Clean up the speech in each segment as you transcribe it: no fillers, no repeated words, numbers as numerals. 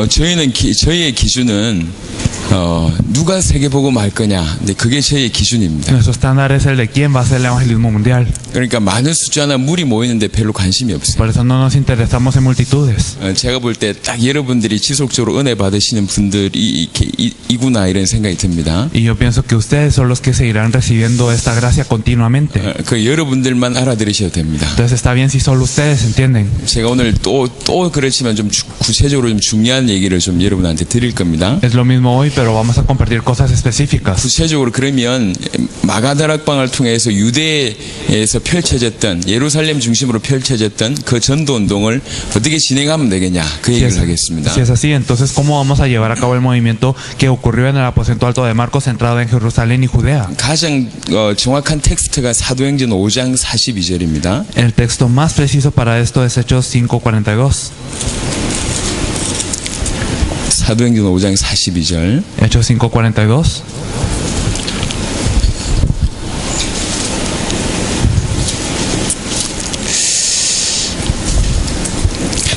저희의 기준은 누가 세계복음 할 거냐. 근데 그게 저희의 기준입니다. Nuestro estándar es el de quién va a hacer el evangelismo mundial. 그러니까 많은 숫자나 무리 모이는데 별로 관심이 없어요. Por eso no nos interesamos en multitudes. 제가 볼 때 딱 여러분들이 지속적으로 은혜 받으시는 분들이 이구나 이런 생각이 듭니다. Y yo pienso que ustedes son los que seguirán recibiendo esta gracia continuamente. 그 여러분들만 알아들으셔도 됩니다. Entonces está bien si solo ustedes entienden. 제가 오늘 또 그렇지만 좀 구체적으로 좀 중요한 얘기를 좀 여러분한테 드릴 겁니다. Es lo mismo hoy, pero vamos a compartir cosas específicas. 구체적으로 그러면 마가다락방을 통해서 유대에서 펼쳐졌던 예루살렘 중심으로 펼쳐졌던 그 전도 운동을 어떻게 진행하면 되겠냐 그 얘기를 하겠습니다. Si es así, entonces ¿cómo vamos a llevar a cabo el movimiento que ocurrió en el aposento alto de Marcos centrado en Jerusalén y Judea? 가장 정확한 텍스트가 사도행전 5장 42절입니다. El texto más preciso para esto es Hechos 5:42. 사도행전 5장 42절. Hechos 5:42.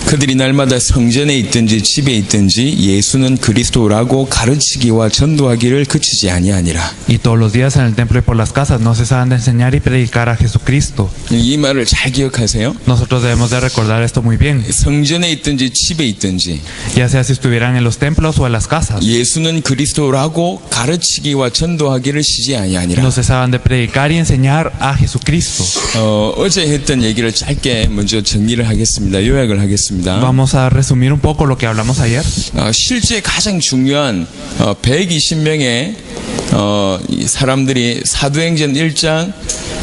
그들이 날마다 성전에 있든지 집에 있든지 예수는 그리스도라고 가르치기와 전도하기를 그치지 아니하니라. Y todos los días en el templo y por las casas no cesaban de enseñar y predicar a Jesucristo. 이 말을 잘 기억하세요. Nosotros debemos de recordar esto muy bien. 성전에 있든지 집에 있든지 Ya sea si estuvieran en los templos o en las casas. 예수는 그리스도라고 가르치기와 전도하기를 쉬지 아니하니라. No cesaban de predicar y enseñar a Jesucristo. 어제 했던 얘기를 짧게 먼저 정리를 하겠습니다. 요약을 하겠습니다. Vamos a resumir un poco lo que hablamos ayer. 실제 가장 중요한 120명의 사람들이 사도행전 1장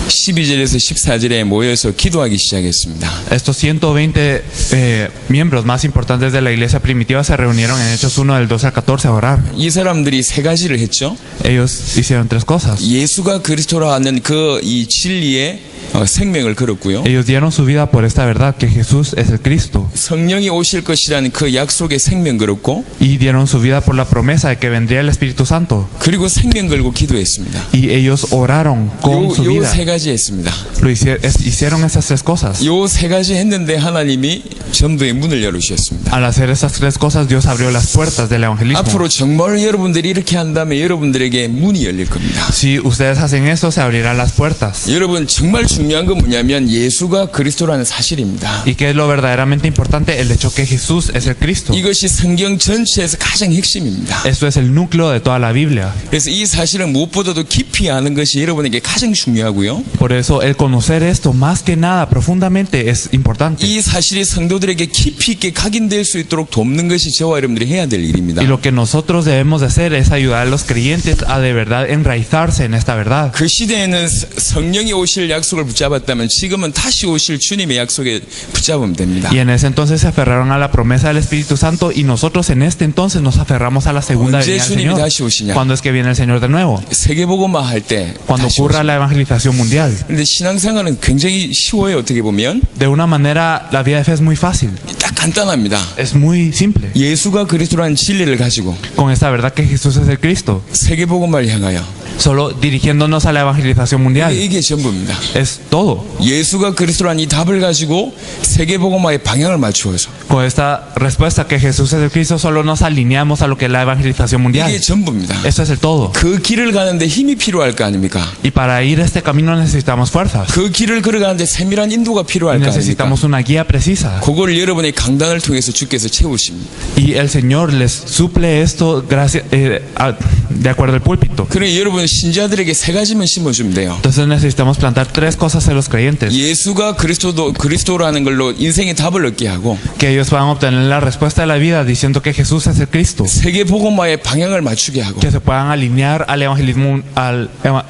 12절에서 14절에 모여서 기도하기 시작했습니다. Estos 120 miembros más importantes de la iglesia primitiva se reunieron en Hechos 1 del 12 al 14 a orar. 이 사람들이 세 가지를 했죠. Ellos hicieron tres cosas. 예수가 그리스도라 하는 그 이 진리에 생명을 걸었고요. Ellos dieron su vida por esta verdad que Jesús es el Cristo. 성령이 오실 것이라는 그 약속에 생명 걸었고, Y dieron su vida por la promesa de que vendría el Espíritu Santo. 그리고 생명 걸고 기도했습니다. Y ellos oraron con su vida. 요 세 가지 했습니다. Hicieron esas tres cosas. 요 세 가지 했는데 하나님이 전도의 문을 열으셨습니다. Al hacer esas tres cosas, Dios abrió las puertas del evangelismo. 앞으로 정말 여러분들이 이렇게 한다면 여러분들에게 문이 열릴 겁니다. Si ustedes hacen eso, se abrirán las puertas. 여러분 정말 중요한 건 뭐냐면 예수가 그리스도라는 사실입니다. ¿Y qué es lo verdaderamente importante? El hecho que Jesús es el Cristo. 이것이 성경 전체에서 가장 핵심입니다. Esto es el núcleo de toda la Biblia. 그래서 이 사실을 무엇보다도 깊이 아는 것이 여러분에게 가장 중요하고요. Por eso el conocer esto más que nada profundamente es importante. 이 사실이 성도들에게 깊이 있게 각인될 수 있도록 돕는 것이 저와 여러분들이 해야 될 일입니다. Y lo que nosotros debemos de hacer es ayudar a los creyentes a de verdad enraizarse en esta verdad. 그 시대에는 성령이 오실 약속을 붙잡았다면 지금은 다시 오실 주님의 약속에 붙잡으면 됩니다. Y en ese entonces se aferraron a la promesa del Espíritu Santo y nosotros en este entonces nos aferramos a la segunda 언제 venida del 주님이 Señor. 다시 오시냐? ¿Cuándo es que viene el Señor de nuevo? 세계복음화 할 때 Cuando 다시 ocurra 오십니다. la evangelización mundial. 근데 신앙생활은 굉장히 쉬워요. 어떻게 보면 De una manera, la vida de fe es muy fácil. 딱 간단합니다. Es muy simple. 예수가 그리스도라는 진리를 가지고 Con esta verdad que Jesús es el Cristo. 세계복음화를 향하여 Solo dirigiéndonos a la evangelización mundial. 이게 전부입니다. Es todo. 예수가 그리스도라는 이 답을 가지고 세계복음화의 방향을 맞추어서 Con esta respuesta que Jesús es el Cristo, solo nos alineamos a lo que es la evangelización mundial. 이게 전부입니다. Eso es el todo. 그 길을 가는데 힘이 필요할 거 아닙니까? Y para ir este camino necesitamos fuerzas. 그 길을 걸어가는데 세밀한 인도가 필요할 거 아닙니까? Necesitamos una guía precisa. 그걸 여러분의 강단을 통해서 주께서 채우십니다. Y el Señor les suple esto gracias, de acuerdo al púlpito. 그러니 여러분 신자들에게 세 가지만 심어주면 돼요. Entonces necesitamos plantar tres cosas en los creyentes. 예수가 그리스도라는 걸로 인생의 답을 얻게 하고 Que ellos puedan obtener la respuesta de la vida diciendo que Jesús es el Cristo. 세계복음화의 방향을 맞추게 하고 Que se puedan alinear al evangelismo, a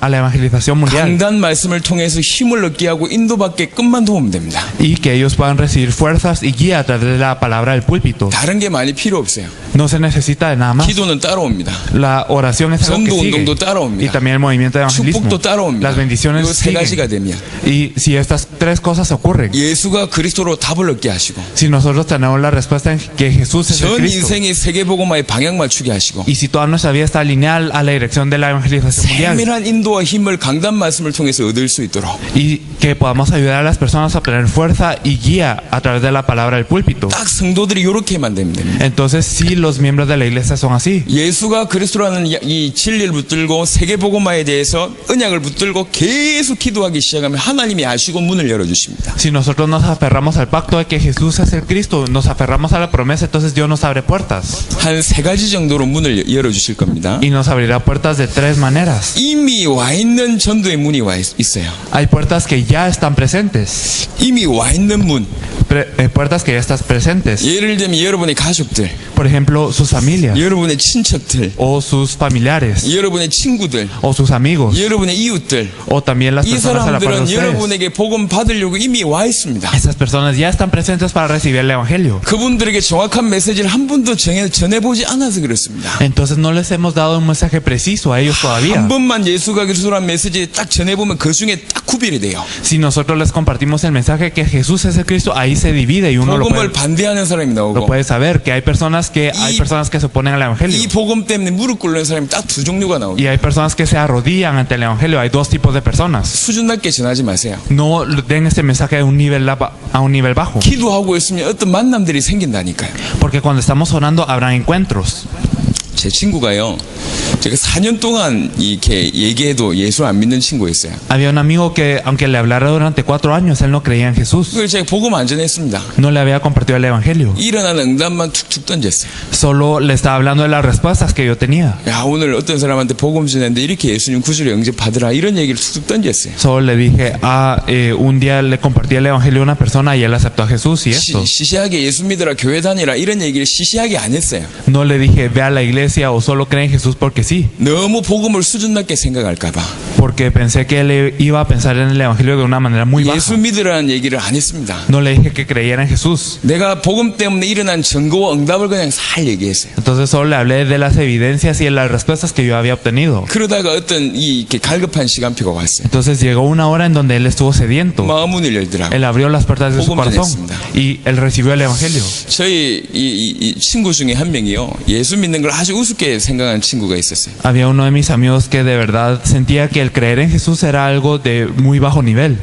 la evangelización mundial. 강단 말씀을 통해서 힘을 얻게 하고 인도받게끔만 도우면 됩니다. Y que ellos puedan recibir fuerzas y guía a través de la palabra del púlpito. 다른 게 많이 필요 없어요. No se necesita de nada más. 기도는 따라옵니다. La oración es algo que 전도 sigue. 운동도 따라옵니다. y también el movimiento de evangelismo. 축복도 따라옵니다. Las bendiciones 이거 세 가지가 siguen. 되면 Y si estas tres cosas ocurren, 예수가 그리스도로 답을 얻게 하시고 si nosotros tenemos la respuesta en que Jesús es el 전 Cristo, 인생의 세계복음화에 방향 맞추게 하시고 y si toda nuestra vida está alineada a la dirección de la evangelización mundial, 세밀한 인도와 힘을 강단 말씀을 통해서 얻을 수 있도록 y que podamos ayudar a las personas a obtener fuerza y guía a través de la palabra del púlpito, 딱 성도들이 이렇게 만들면 됩니다. entonces sí, los miembros de la iglesia son así. 예수가 그리스도라는 이 진리를 붙들고 세계복음화에 대해서 언약을 붙들고 계속 기도하기 시작하면 하나님이 아시고 문을 열어주십니다. Si nosotros nos aferramos al pacto de que Jesús es el Cristo, nos aferramos a la promesa, entonces Dios nos abre puertas. 한 세 가지 정도로 문을 열어주실 겁니다. Y nos abrirá puertas de tres maneras. 이미 와 있는 전도의 문이 있어요. Hay puertas que ya están presentes. 이미 와 있는 문. Puertas que ya están presentes. 예를 들면 여러분의 가족들, Por ejemplo, sus familias, 여러분의 친척들, o sus familiares, 여러분의 친구들, o sus amigos, 여러분의 이웃들. o también las 이 personas a la par de 사람들은 ustedes. 여러분에게 복음 받으려고 이미 와 있습니다. Esas personas ya están presentes para recibir el Evangelio. 그분들에게 정확한 메시지를 한 번도 전해보지 않아서 그렇습니다. Entonces no les hemos dado un mensaje preciso a ellos todavía. 한 번만 예수가 그리스도라는 메시지 딱 전해보면 그 중에 딱 구별이 돼요. Si nosotros les compartimos el mensaje que Jesús es el Cristo, ahí se divide y uno lo 복음을 반대하는 사람이 나오고 puede saber que hay personas que se oponen al Evangelio. 이 복음 때문에 무릎 꿇는 사람이 딱 두 종류가 나옵니다. Y hay personas que se arrodillan ante el Evangelio. Hay dos tipos de personas. 수준 낮게 전하지 마세요. No den este mensaje a un nivel bajo. 기도하고 있으면 어떤 만남들이 생긴다니까요. Porque cuando estamos orando habrá encuentros. 제 친구가요, 제가 4년 동안 이렇게 얘기해도 예수 안 믿는 친구가 있어요. Había un amigo que, aunque le hablara durante 4 años, él no creía en Jesús. 그걸 제가 복음 안 전했습니다. No le había compartido el Evangelio. 일어나는 응답만 툭툭 던졌어요. Solo le estaba hablando de las respuestas que yo tenía. 야, 오늘 어떤 사람한테 복음 전했는데 이렇게 예수님 구주로 영접하더라, 이런 얘기를 툭툭 던졌어요. Solo le dije, un día le compartí el Evangelio a una persona y él aceptó a Jesús y esto. 시시하게 예수 믿으라, 교회 다니라, 이런 얘기를 시시하게 안 했어요. No le dije, ve a la iglesia o solo cree en Jesús porque sí. 너무 복음을 수준 낮게 생각할까봐. Porque pensé que él iba a pensar en el Evangelio de una manera muy baja. 예수 믿으라는 얘기를 안 했습니다. No le dije que creyera en Jesús. 내가 복음 때문에 일어난 증거와 응답을 그냥 살 얘기했어요. Entonces solo le hablé de las evidencias y de las respuestas que yo había obtenido. 그러다가 어떤 이렇게 갈급한 시간표가 왔어요. Entonces llegó una hora en donde él estuvo sediento. 마음 문을 열더라고. Él abrió las puertas de su 복음 corazón 전했습니다. y él recibió el Evangelio. 저희 이 친구 중에 한 명이요, 예수 믿는 걸 아주 우습게 생각하는 친구가 있었어요. Había uno de mis amigos que de verdad sentía que el creer en Jesús era algo de muy bajo nivel.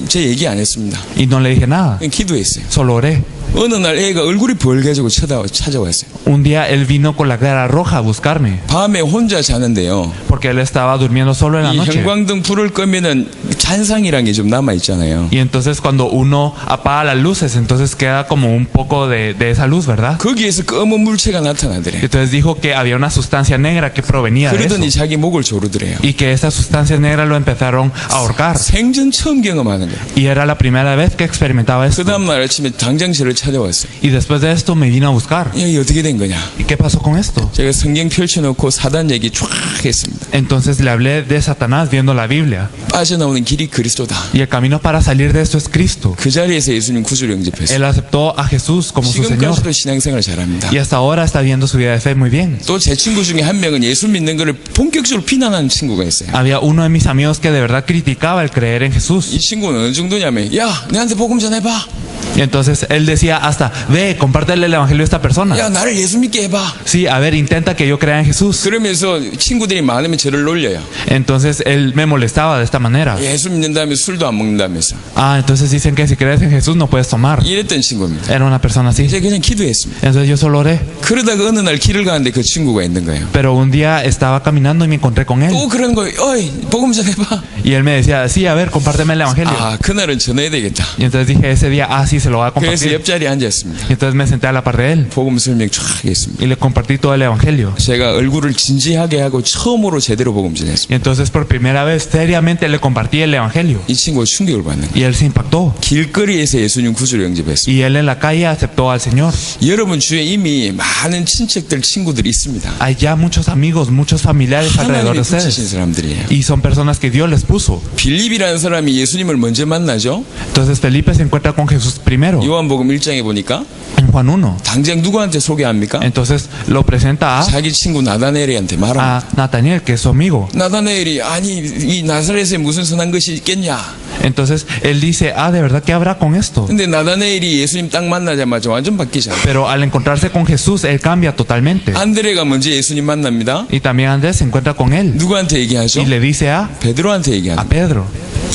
제 얘기 안 했습니다. Y no le dije nada. 그냥 기도했어요. Solo oré. 어느 날 애가 얼굴이 벌개지고 찾아왔어요. Un día él vino con la cara roja a buscarme 밤에 혼자 자는데요. porque él estaba durmiendo solo en la 이 noche. 형광등 불을 끄면은 잔상이란 게 좀 남아 있잖아요. Y entonces cuando uno apaga las luces, entonces queda como un poco de esa luz, ¿verdad? 거기에서 검은 물체가 나타나더래요. Entonces dijo que había una sustancia negra que provenía de eso. 그러더니 자기 목을 조르더래요. Y que esas sustancias negras lo empezaron a ahorcar. 생전 처음 경험하는 거예요. Y era la primera vez que experimentaba esto. 그 다음날 아침에 당장 저를 찾아왔어요. Y después de esto me vino a buscar. 야, 이게 어떻게 된 거냐? ¿Y qué pasó con esto? 제가 성경 펼쳐놓고 사단 얘기 쫙 했습니다. Entonces le hablé de Satanás viendo la Biblia. 빠져나오는 길이 그리스도다. Y el camino para salir de esto es Cristo. 그 자리에서 예수님 구주를 영접했어요. Él aceptó a Jesús como su Señor. 지금까지도 신앙생활 잘합니다. Y hasta ahora está viendo su vida de fe muy bien. 또 제 친구 중에 한 명은 예수 믿는 거를 본격적으로 비난하는 친구가 있어요. Había uno de mis amigos que de verdad criticaba el creer en 이 Jesús. 친구는 어느 정도냐면, 야, 내한테 복음 전해봐. Y entonces él decía hasta, ve, compártele el evangelio a esta persona. 야, 나를 예수 믿게 해봐. Sí, a ver, intenta que yo crea en Jesús. 그러면서 친구들이 많으면 저를 놀려요. Entonces él me molestaba de esta manera. 예수 믿는다면 술도 안 먹는다면서. Entonces dicen que si crees en Jesús no puedes tomar. 이랬던 친구입니다. Era una persona así. 이제 그냥 기도했습니다. Entonces yo solo oré. 그러다가 어느 날 길을 가는데 그 친구가 있는 거예요. Pero un día estaba caminando y me encontré con él. 또 그런 거예요. 어이, 복음 전해봐. Y él me decía, sí, a ver, compárteme el evangelio. 그날은 전해야 되겠다. Y entonces dije ese día, sí, se lo voy a 그래서 compartir. 옆자리에 앉았습니다. Y entonces me senté a la par de él 복음 설명 쫙 했습니다. y le compartí todo el evangelio. 제가 얼굴을 진지하게 하고 처음으로 제대로 복음 전했습니다. Y entonces por primera vez seriamente le compartí el evangelio. 이 친구가 충격을 받는 거예요. Y él se impactó. 길거리에서 예수님 구주를 영접했습니다. Y él en la calle aceptó al Señor. 여러분 주위에 이미 많은 친척들, 친구들이 있습니다. Hay ya muchos amigos, muchos familiares alrededor de 하나님이 붙이신 ustedes. 사람들이에요. Y son personas que Dios les puso. puso. 빌립이라는 사람이 예수님을 먼저 만나죠. Entonces Felipe se encuentra con Jesús primero, 요한복음 1장에 보니까 en Juan 1. 당장 누구한테 소개합니까? Entonces lo presenta 자기 친구 나다나엘한테 말합니다. a Nataniel, que es su amigo. 나다나엘이 아니 이 나사렛에 무슨 선한 것이 있겠냐? Entonces él dice, ¿de verdad qué habrá con esto? 근데 나다나엘이 예수님 딱 만나자마자 완전 바뀌잖아요. Pero al encontrarse con Jesús, él cambia totalmente. 안드레가 먼저 예수님 만납니다. Y también Andrés se encuentra con él 누구한테 얘기하죠? y le dice a 베드로한테 얘기하죠. Pedro.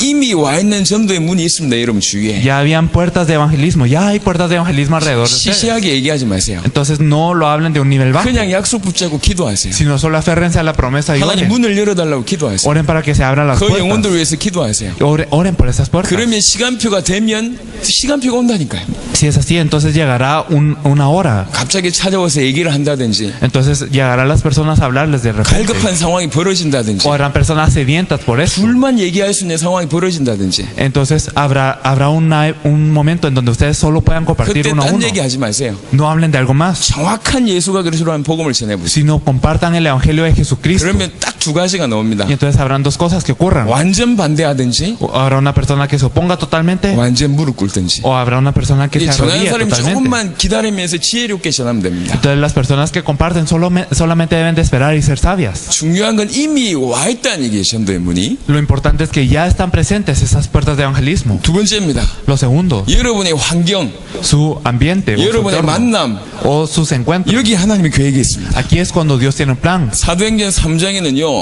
이미 와 있는 전도의 문이 있습니다. 여러분 주위에. Ya habían puertas de evangelismo, ya hay puertas de evangelismo alrededor de ustedes. 시시하게 얘기하지 마세요. Entonces no lo hablen de un nivel bajo, 그냥 약속 붙잡고 기도하세요. sino solo aférrense a la promesa y 하나님 oren. 문을 열어달라고 기도하세요. Oren para que se abran las 그 영혼들 puertas. 위해서 기도하세요. Oren por esas puertas. 그러면 시간표가 되면 시간표가 온다니까요. Si es así, entonces llegará una hora. 갑자기 찾아와서 얘기를 한다든지 Entonces llegarán las personas a hablarles de repente. 갈급한 상황이 벌어진다든지 O habrán personas sedientas por eso. 둘만 얘기할 수 있는 상황이 벌어진다든지 Entonces habrá un momento en donde ustedes solo puedan compartir 그때 uno a 딴 uno. 얘기하지 마세요. No hablen de algo más, 정확한 예수가 그리스도라는 복음을 전해보세요. sino compartan el evangelio de Jesucristo. 그러면 딱 두 가지가 나옵니다. Y entonces habrán dos cosas que ocurran. 완전 반대하든지 O habrá una persona que se oponga totalmente, 완전 무릎 꿇든지. o habrá una persona que 이 se 전하는 arrodille 사람이 totalmente. 조금만 기다리면서 지혜롭게 전하면 됩니다. Entonces las personas que comparten solamente deben de esperar y ser sabias. 중요한 건 이미 와 있다는 얘기예요. 전도의 문이. Lo importante es que ya están presentes esas puertas de evangelismo. 두 번째입니다. Lo segundo, 여러분의 환경, su ambiente o su 여러분의 entorno, 만남, o sus encuentros. 여기 하나님의 계획이 있습니다. Aquí es cuando Dios tiene un plan. 사도행전 3장에는요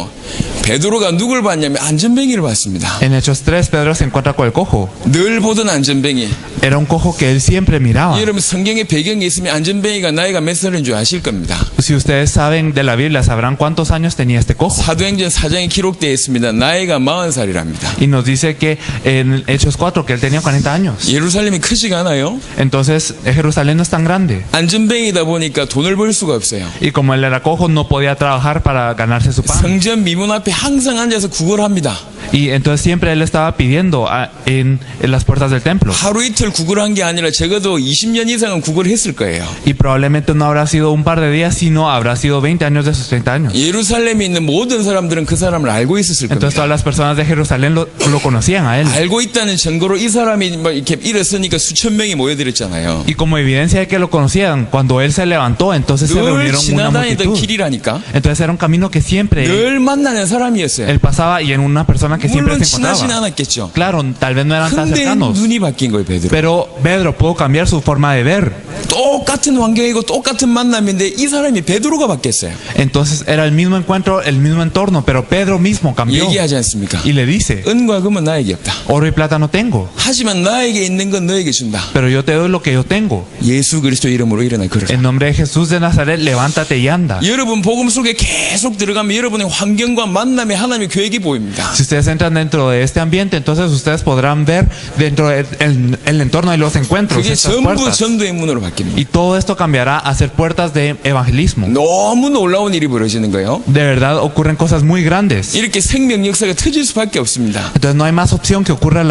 베드로가 누굴 봤냐면 안전뱅이를 봤습니다. En Hechos 3, Pedro se encuentra con el cojo. 늘 보던 안전뱅이. Era un cojo que él siempre miraba. 여러분 성경의 배경이 있으면 안전뱅이가 나이가 몇 살인 줄 아실 겁니다. Si ustedes saben de la Biblia, sabrán cuántos años tenía este cojo. 사도행전 4장에 기록되어 있습니다. 나이가 40살이랍니다. Y nos dice que en Hechos 4 que él tenía 40 años. 예루살렘이 크지가 않아요. Entonces Jerusalén no es tan grande. 안전뱅이다 보니까 돈을 벌 수가 없어요. Y como él era cojo, no podía trabajar para ganarse su pan. 성전 미문 앞에 항상 앉아서 구걸을 합니다. Y entonces siempre él estaba pidiendo en las puertas del templo. 하루 이틀 구걸한 게 아니라 적어도 20년 이상은 구걸을 했을 거예요. Y probablemente no habrá sido un par de días, sino habrá sido 20 años de sus 30 años. 예루살렘에 있는 모든 사람들은 그 사람을 알고 있었을 Entonces 겁니다. todas las personas de Jerusalén lo conocían a él. 알고 있다는 증거로 이 사람이 막 이렇게 일어서니까 수천 명이 모여들었잖아요. Y como evidencia de que lo conocían, cuando él se levantó, entonces se 늘 reunieron una 지나다니던 multitud. 길이라니까. Entonces era un camino que siempre 늘 만나는 사람이었어요. él pasaba y en una persona que siempre 물론 se 친하진 encontraba. 않았겠죠. Claro, tal vez no eran tan 근데 cercanos, 눈이 바뀐 거예요, 베드로. pero Pedro pudo cambiar su forma de ver. 똑같은 환경이고 똑같은 만남인데 이 사람이 베드로가 바뀌었어요. Entonces era el mismo encuentro, el mismo entorno, pero Pedro mismo cambió 얘기하지 않습니까? y le dice, 은과 금은 나에게 없다. oro y plata no tengo, 하지만 나에게 있는 건 너에게 준다. pero yo te doy lo que yo tengo. 예수 그리스도 이름으로 일어나 걸어라. En nombre de Jesús de Nazaret, levántate y anda. 여러분 복음 속에 계속 들어가면 여러분의 환경과 만남에 하나님의 계획이 보입니다. Si ustedes entran dentro de este ambiente, entonces ustedes podrán ver dentro del entorno de los encuentros 그게 estas 전부 puertas. 전도의 문으로 바뀝니다. Y todo esto cambiará a ser puertas de evangelismo. 너무 놀라운 일이 벌어지는 거예요. De verdad ocurren cosas muy grandes. 이렇게 생명 역사가 터질 수밖에 없습니다. Entonces no hay más opción que ocurran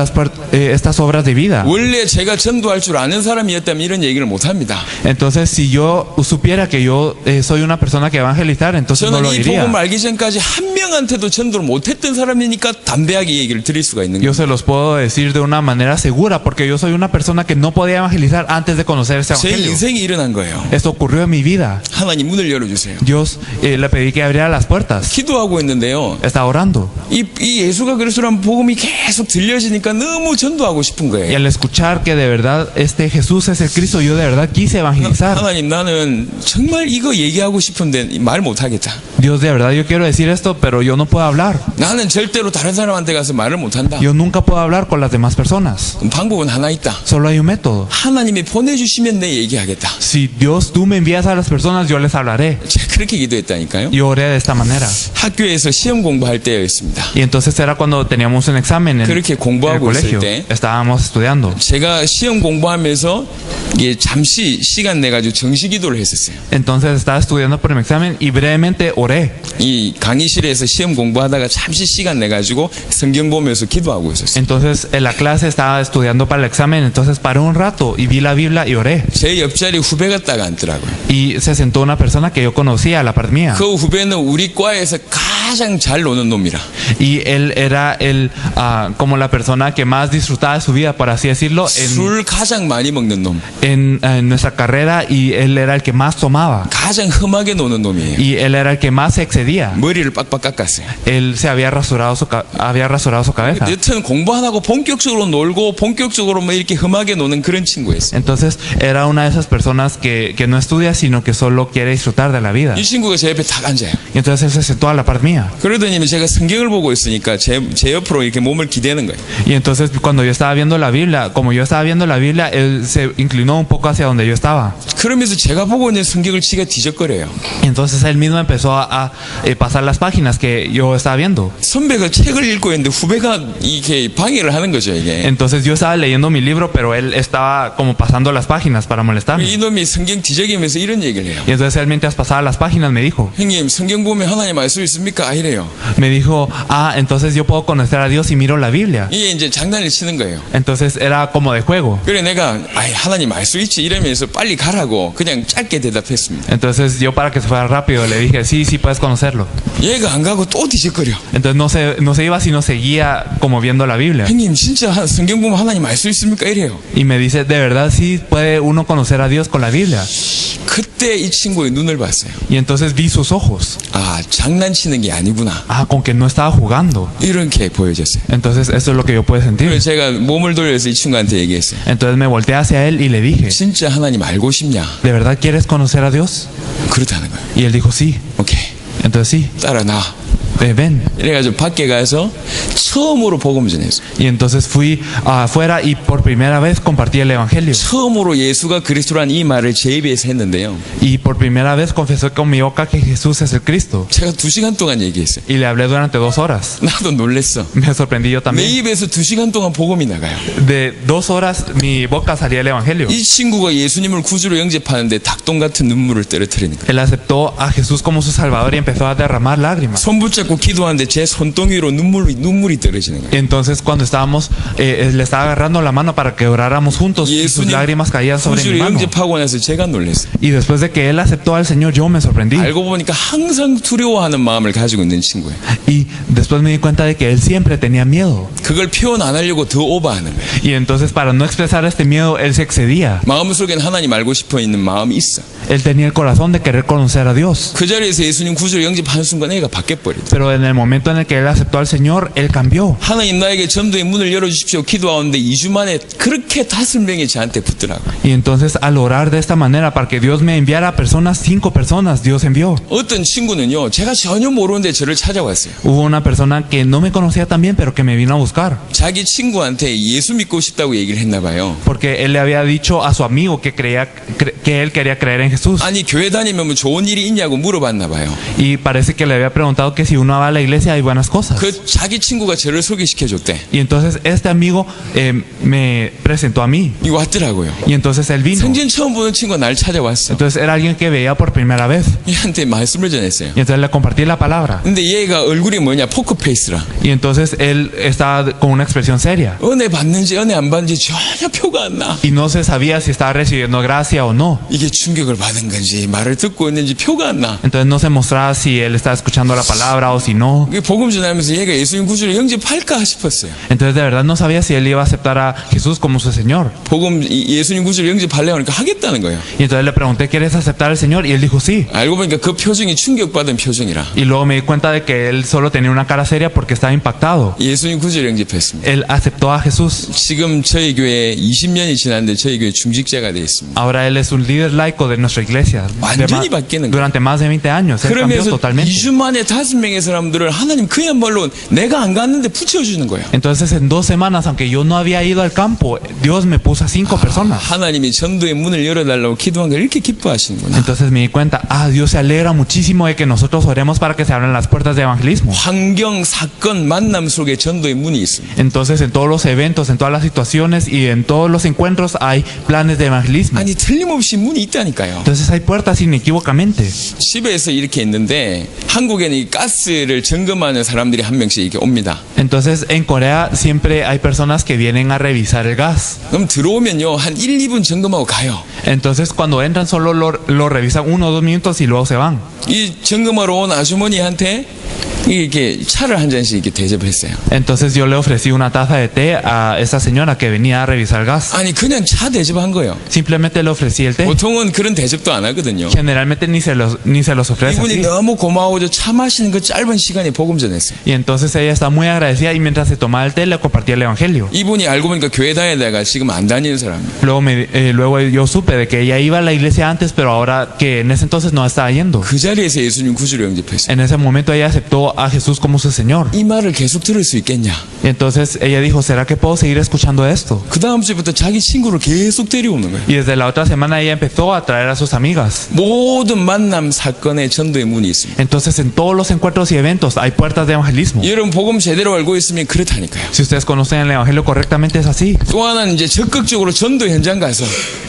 estas obras de vida. 원래 제가 전도할 줄 아는 사람이었다면 이런 얘기를 못 합니다. Entonces si yo supiera que yo soy una persona que evangelizar, entonces no 저는 lo 이 diría. 복음을 알기 전까지 한 명한테도 전도를 못했던 사람이니까 담대하게 얘기를 드릴 수가 있는 Yo 거예요. se los puedo decir de una manera segura porque yo soy una persona que no podía evangelizar antes de conocer ese 제 evangelio. 인생이 일어난 거예요. Esto ocurrió en mi vida. 하나님 문을 열어주세요. Dios le pedí que abriera las puertas. 기도하고 있는데요. Estaba orando. 이 예수가 그리스도라는 복음이 계속 들려지니까 너무 전도하고 싶은 Y 거예요. al escuchar que de verdad Jesús es el Cristo, yo de verdad quise evangelizar. 하나님 나는 정말 이거 얘기하고 싶은데 말 못하겠다. Dios, de verdad yo quiero decir esto, pero yo no puedo hablar. 나는 절대로 다른 사람한테 가서 말을 못한다. Yo nunca puedo hablar con las demás personas. 방법은 하나 있다. Solo hay un método. 하나님이 보내주시면 내 얘기하겠다. Si Dios, tú me envías a las personas, yo les hablaré. 제가 그렇게 기도했다니까요. Y oré de esta manera. 학교에서 시험 공부할 때였습니다. Y entonces era cuando teníamos un examen en 그렇게 el 공부하고 있을 colegio. 때 Estábamos estudiando. 제가 시험 공부하면서 이게 잠시 시간 내가지고 정시 기도를 했었어요. Entonces estaba estudiando por mi examen y brevemente oré. 이 강의실에서 시험 공부하다가 잠시 시간 내가지고 성경 보면서 기도하고 있었어요. Entonces en la clase estaba estudiando para el examen, entonces paré un rato y vi la Biblia y oré. 제 자리 후배가 딱 앉더라고요. y se sentó una persona que yo conocía a la par mía. 그 후배는 우리 과에서 가장 잘 노는 놈이라. Y él era como la persona que más disfrutaba de su vida, por así decirlo, 술 가장 많이 먹는 놈. en nuestra carrera, y él era el que más tomaba. 가장 험하게 노는 놈이에요. Y él era el que más se excedía. 머리를 빡빡 깎았어요. Él se había rasurado su cabeza. 여튼 공부 안 하고 본격적으로 놀고 본격적으로 뭐 이렇게 험하게 노는 그런 친구였어요. Entonces era una de esas personas que no estudia, sino que solo quiere disfrutar de la vida. 이 친구가 제 옆에 딱 앉아요. Y entonces él se sentó a la par mía. 그러더니 제가 성경을 보고 있으니까 제 옆으로 이렇게 몸을 기대는 거예요. Y entonces cuando yo estaba viendo la Biblia, como yo estaba viendo la Biblia, él se inclinó un poco hacia donde yo estaba. 그러면서 제가 보고 있는 성경을 지가 뒤적거려요. Y entonces él mismo empezó a pasar las páginas que yo estaba viendo. 선배가 책을 읽고 있는데 후배가 이렇게 방해를 하는 거죠, 이게. Entonces yo estaba leyendo mi libro, pero él estaba como pasando las páginas para molestarme. 이놈이 성경 뒤적이면서 이런 얘기를 해요. Y entonces él, mientras pasaba las páginas, me dijo, 형님, 성경 보면 하나님 알 수 있습니까? 아, 이래요. me dijo, entonces yo puedo conocer a Dios y miro la Biblia. 이게 이제 장난을 치는 거예요. Entonces era como de juego. 그래 내가 하나님 알 수 있지 이러면서 빨리 가라고 그냥 짧게 대답했습니다. Entonces yo, para que se fuera rápido, le dije, sí, puedes conocerlo. 얘가 안 가고 또 뒤적거려. Entonces no se iba, sino seguía como viendo la Biblia. 형님 진짜 성경 보면 하나님 알 수 있습니까? 이래요. Y me dice, de verdad sí puede uno conocer a Dios con la Biblia. 그때 이 친구의 눈을 봤어요. Y entonces vi sus ojos. 장난치는 게 아니구나. Con que no estaba jugando. 이렇게 보여졌어요. Entonces eso es lo que yo pude sentir. 그래서 제가 몸을 돌려서 이 친구한테 얘기했어요. Entonces me volteé hacia él y le dije, 진짜 하나님 알고 싶냐? ¿de verdad quieres conocer a Dios? 그렇다는 거예요. Y él dijo, sí. 오케이. Entonces sí, 따라 나. ven. 이래가지고 밖에 가서 처음으로 복음 전했어요. Y entonces fui afuera y por primera vez compartí el evangelio. 처음으로 예수가 그리스도란 이 말을 제 입에서 했는데요. Y por primera vez confesé con mi boca que Jesús es el Cristo. 제가 2시간 동안 얘기했어요. Y le hablé durante 2 horas. 나도 놀랬어. Me sorprendí yo 내 también. 입에서 2시간 동안 복음이 나가요. De 2 horas mi boca salía el evangelio. 이 친구가 예수님을 구주로 영접하는데 닭똥 같은 눈물을 떨어뜨리는 거예요. Él aceptó a Jesús como su Salvador y empezó a derramar lágrimas. 손 붙잡고 기도하는데 제 손동이로 눈물이 떨어지는 거예요. Entonces cuando estábamos, le estaba agarrando la mano para que oráramos juntos y sus lágrimas caían sobre mi 구주로 mano. 영접하고 나서 제가 놀랐어요. Y después de que él aceptó al Señor, yo me sorprendí. 알고 보니까 항상 두려워하는 마음을 가지고 있는 친구예요. Y después me di cuenta de que él siempre tenía miedo. 그걸 표현 안 하려고 더 오버하는 거예요. Y entonces, para no expresar este miedo, él se excedía. 마음속에는 하나님 알고 싶어 있는 마음이 있어. Él tenía el corazón de querer conocer a Dios. 그 자리에서 예수님 구주로 영접하는 순간 애가 바뀌어버리다. Pero en el momento en el que él aceptó al Señor, él cambió. 하나님 나에게 전도의 문을 열어주십시오 기도하는데 2주 만에 그렇게 5명이 저한테 붙더라고요. Y entonces, al orar de esta manera para que Dios me enviara a personas, 5 personas Dios envió. 어떤 친구는요 제가 전혀 모르는데 저를 찾아왔어요. Hubo una persona que no me conocía tan bien, pero que me vino a buscar. 자기 친구한테 예수 믿고 싶다고 얘기를 했나 봐요. Porque él le había dicho a su amigo que él quería creer en Jesús. 아니 교회 다니면 뭐 좋은 일이 있냐고 물어봤나 봐요. Y parece que le había preguntado que si uno va a la iglesia hay buenas cosas. 그 자기 친구가 저를 소개시켜줬대. Y entonces este amigo me presentó a mí. 이거 왔더라고요. Y entonces él vino. 성진 처음 보는 친구가 날 찾아왔어. Entonces era alguien que veía por primera vez. 얘한테 말씀을 전했어요. Y entonces le compartí la palabra. 근데 얘가 얼굴이 뭐냐 포커페이스라. Y entonces él estaba con una expresión seria. 은혜 받는지 은혜 안 받는지 전혀 표가 안 나. Y no se sabía si estaba recibiendo gracia o no. 이게 충격을 받은 건지 말을 듣고 있는지 표가 안 나. Entonces no se mostraba si él estaba escuchando la palabra o si no. 이게 복음 전하면서 얘가 예수님 구주로 영접할까 싶었어요. Entonces de verdad no sabía si él iba a aceptar a Jesús como su Señor. 복음 예수님 구주로 영접하려고 하니까 하겠다는 거예요. Y entonces le pregunté, ¿quieres aceptar al Señor? Y él dijo sí. 알고 보니까 그 표정이 충격받은 표정이라. Y luego me di cuenta de que él solo tenía una cara seria porque estaba impactado. 예수님 구주로 영접했습니다. Él aceptó a Jesús. 지금 저희 교회에 20년이 지났는데 저희 교회 중직자가 되어 있습니다. Ahora él es un líder laico de nuestra iglesia. 완전히 바뀌는 거예요. Durante más de 20 años. Él cambió 그러면서 totalmente. 2주 만에 5명의 사람들을 하나님 그야말로 내가 안 갔는데 붙여주는 거예요. Entonces en 2 semanas, aunque yo no había ido al campo, Dios me puso a 5 personas. 하나님이 전도의 문을 열어달라고 기도한 걸 이렇게 기뻐하시는구나. Entonces me di cuenta, Dios se alegra muchísimo de que nosotros oremos para que se abran las puertas de evangelismo. 환경, 사건, 만남 속에 전도의 문이 있습니다. Entonces en todos los eventos, en todas las situaciones y en todos los encuentros hay planes de evangelismo. 아니 틀림없이 문이 있다니까요. Entonces hay puertas inequívocamente. 집에서 이렇게 있는데 한국에는 이 가스를 점검하는 사람들이 한 명씩 이렇게 옵니다. Entonces en Corea siempre hay personas que vienen a revisar el gas. 그럼 들어오면요 한 1, 2분 점검하고 가요. Entonces cuando entran solo lo revisan 1 o 2 minutos y luego se van. 이 점검하러 온 아주머니한테 이렇게 차를 한 잔씩 이렇게 대접했어요. Entonces yo le ofrecí una taza de té a esa señora que venía a revisar el gas. 아니 그냥 차 대접한 거예요. Simplemente le ofrecí el té. 보통은 그런 대접도 안 하거든요. Generalmente ni se los ofrece 이분이 así. 너무 고마워져 차 마시는 그 짧은 시간에 복음 전했어요. Y entonces ella está muy agradecida y mientras se tomaba el té le compartía el evangelio. 이분이 알고 보니까 교회 다니다가 지금 안 다니는 사람이에요. Luego yo supe de que ella iba a la iglesia antes, pero ahora que en ese entonces no estaba yendo. 그 자리에서 예수님 구주로 영접했어요. En ese momento ella aceptó a Jesús como su Señor. 이 말을 계속 들을 수 있겠냐? Y entonces ella dijo, ¿será que puedo seguir escuchando esto? 그 다음 주부터 자기 친구를 계속 데려오는 거예요. Y desde la otra semana ella empezó a traer a sus amigas. 모든 만남 사건에 전도의 문이 있습니다. Entonces en todos los encuentros y eventos hay puertas de evangelismo. 여러분 복음 제대로 알고 있으면 그렇다니까요. Si ustedes conocen el evangelio correctamente es así. 또 하나는 이제 적극적으로 전도 현장 가서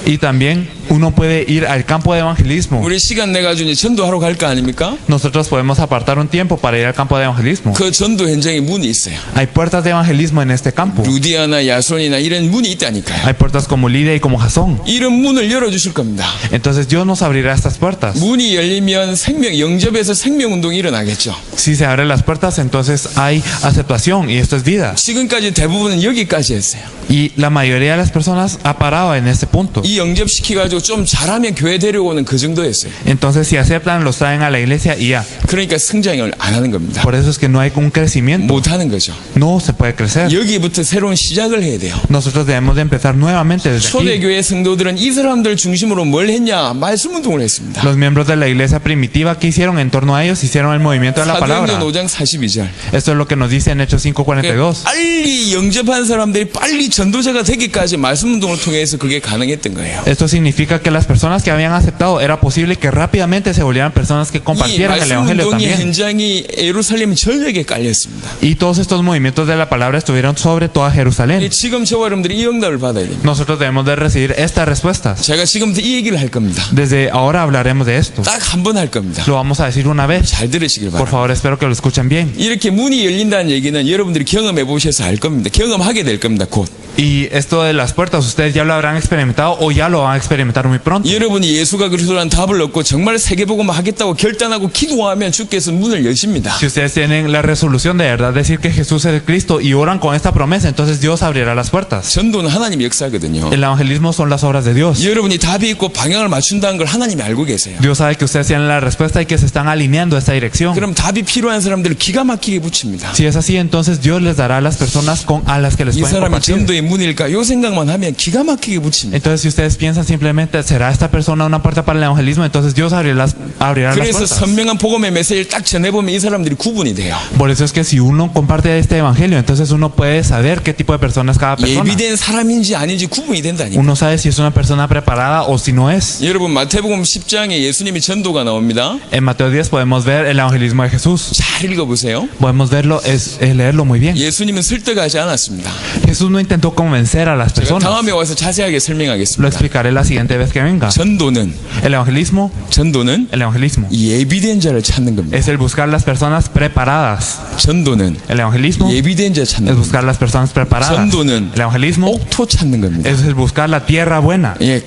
Y también uno puede ir al campo de evangelismo. 우리 시간 내 가지고 이제 전도하러 갈 거 아닙니까? Nosotros podemos apartar un tiempo para ir al campo de evangelismo. 그 전도 현장에 문이 있어요. Hay puertas de evangelismo en este campo. 루디아나 야손이나 이런 문이 있다니까요. Hay puertas como Lidia y como Jasón. 이런 문을 열어주실 겁니다. Entonces Dios nos abrirá estas puertas. 문이 열리면 생명 영접에서 생명 운동이 일어나겠죠. Si se abren las puertas, entonces hay aceptación y esto es vida. 지금까지 대부분은 여기까지 했어요. Y la mayoría de las personas ha parado en este punto. 이 영접시켜가지고 좀 잘하면 교회 데려오는 그 정도였어요. Entonces si aceptan, los traen a la iglesia y ya. 그러니까 성장을 안 하는 겁니다. Por eso es que no hay un crecimiento. 못 하는 거죠. No se puede crecer. 여기부터 새로운 시작을 해야 돼요. Nosotros debemos de empezar nuevamente desde aquí. 초대교회 성도들은 이 사람들 중심으로 뭘 했냐? 말씀 운동을 했습니다. Los miembros de la iglesia primitiva, ¿qué hicieron en torno a ellos? Hicieron el movimiento de la palabra. 사도행전 5장 42절. Esto es lo que nos dice en Hechos 5:42. 빨리 영접한 사람들이 빨리 전도자가 되기까지 말씀 운동을 통해서 그게 가능했던 거예요. Esto significa que las personas que habían aceptado era posible que rápidamente se volvieran personas que 이 compartieran el 말씀 evangelio 운동의 también. 현장이 예루살렘 전역에 깔렸습니다. Y todos estos movimientos de la palabra estuvieron sobre toda Jerusalén. 지금 저와 여러분들이 이 응답을 받아야 됩니다. Nosotros debemos de recibir estas respuestas. 제가 지금부터 이 얘기를 할 겁니다. Desde ahora hablaremos de esto. 딱 한 번 할 겁니다. Lo vamos a decir una vez. 잘 들으시길 Por 바랍니다. favor, espero que lo escuchen bien. 이렇게 문이 열린다는 얘기는 여러분들이 경험해 보셔서 알 겁니다. 경험하게 될 겁니다. 곧. Y esto de las puertas, ustedes ya lo habrán experimentado o ya lo van a experimentar muy pronto. 여러분이 예수가 그리스도라는 답을 얻고 정말 세계복음 하겠다고 결단하고 기도하면 주께서 문을 여십니다. Si ustedes tienen la resolución de verdad decir que Jesús es el Cristo y oran con esta promesa, entonces Dios abrirá las puertas. 전도는 하나님의 역사거든요. El evangelismo son las obras de Dios. 여러분이 답이 있고 방향을 맞춘다는 걸 하나님이 알고 계세요. Dios sabe que ustedes tienen la respuesta y que se están alineando a esta dirección. 그럼 답이 필요한 사람들을 기가 막히게 붙입니다. Si es así, entonces Dios les dará a las personas a las que les 이 pueden 사람이 compartir. 전도의 문일까? 요 생각만 하면 기가 막히게 붙입니다. Entonces, si ustedes piensan simplemente, ¿será esta persona una puerta para el evangelismo? Entonces Dios abrirá las 그래서 puertas. 선명한 복음의 메시지를 딱 전해보면 이 사람들이 구분이 돼요. Por eso es que si uno comparte este evangelio, entonces uno puede saber qué tipo de persona es cada persona. 예비된 사람인지 아닌지 구분이 된다니까. Uno sabe si es una persona preparada o si no es. 여러분 마태복음 10장에 예수님이 전도가 나옵니다. En Mateo 10 podemos ver el evangelismo de Jesús. 잘 읽어보세요. Podemos verlo, es leerlo muy bien. 예수님은 설득하지 않았습니다. Jesús no intentó convencer a las 제가 personas. 다음에 와서 자세하게 Lo 설명하겠습니다. explicaré la siguiente vez que venga. 전도는 El evangelismo 예비된 자를 찾는 겁니다. es el buscar las personas preparadas. 전도는 El evangelismo 예비된 자를 찾는 es 겁니다. buscar las personas preparadas. 전도는 El evangelismo 옥토 찾는 겁니다. es el buscar la tierra buena. 예,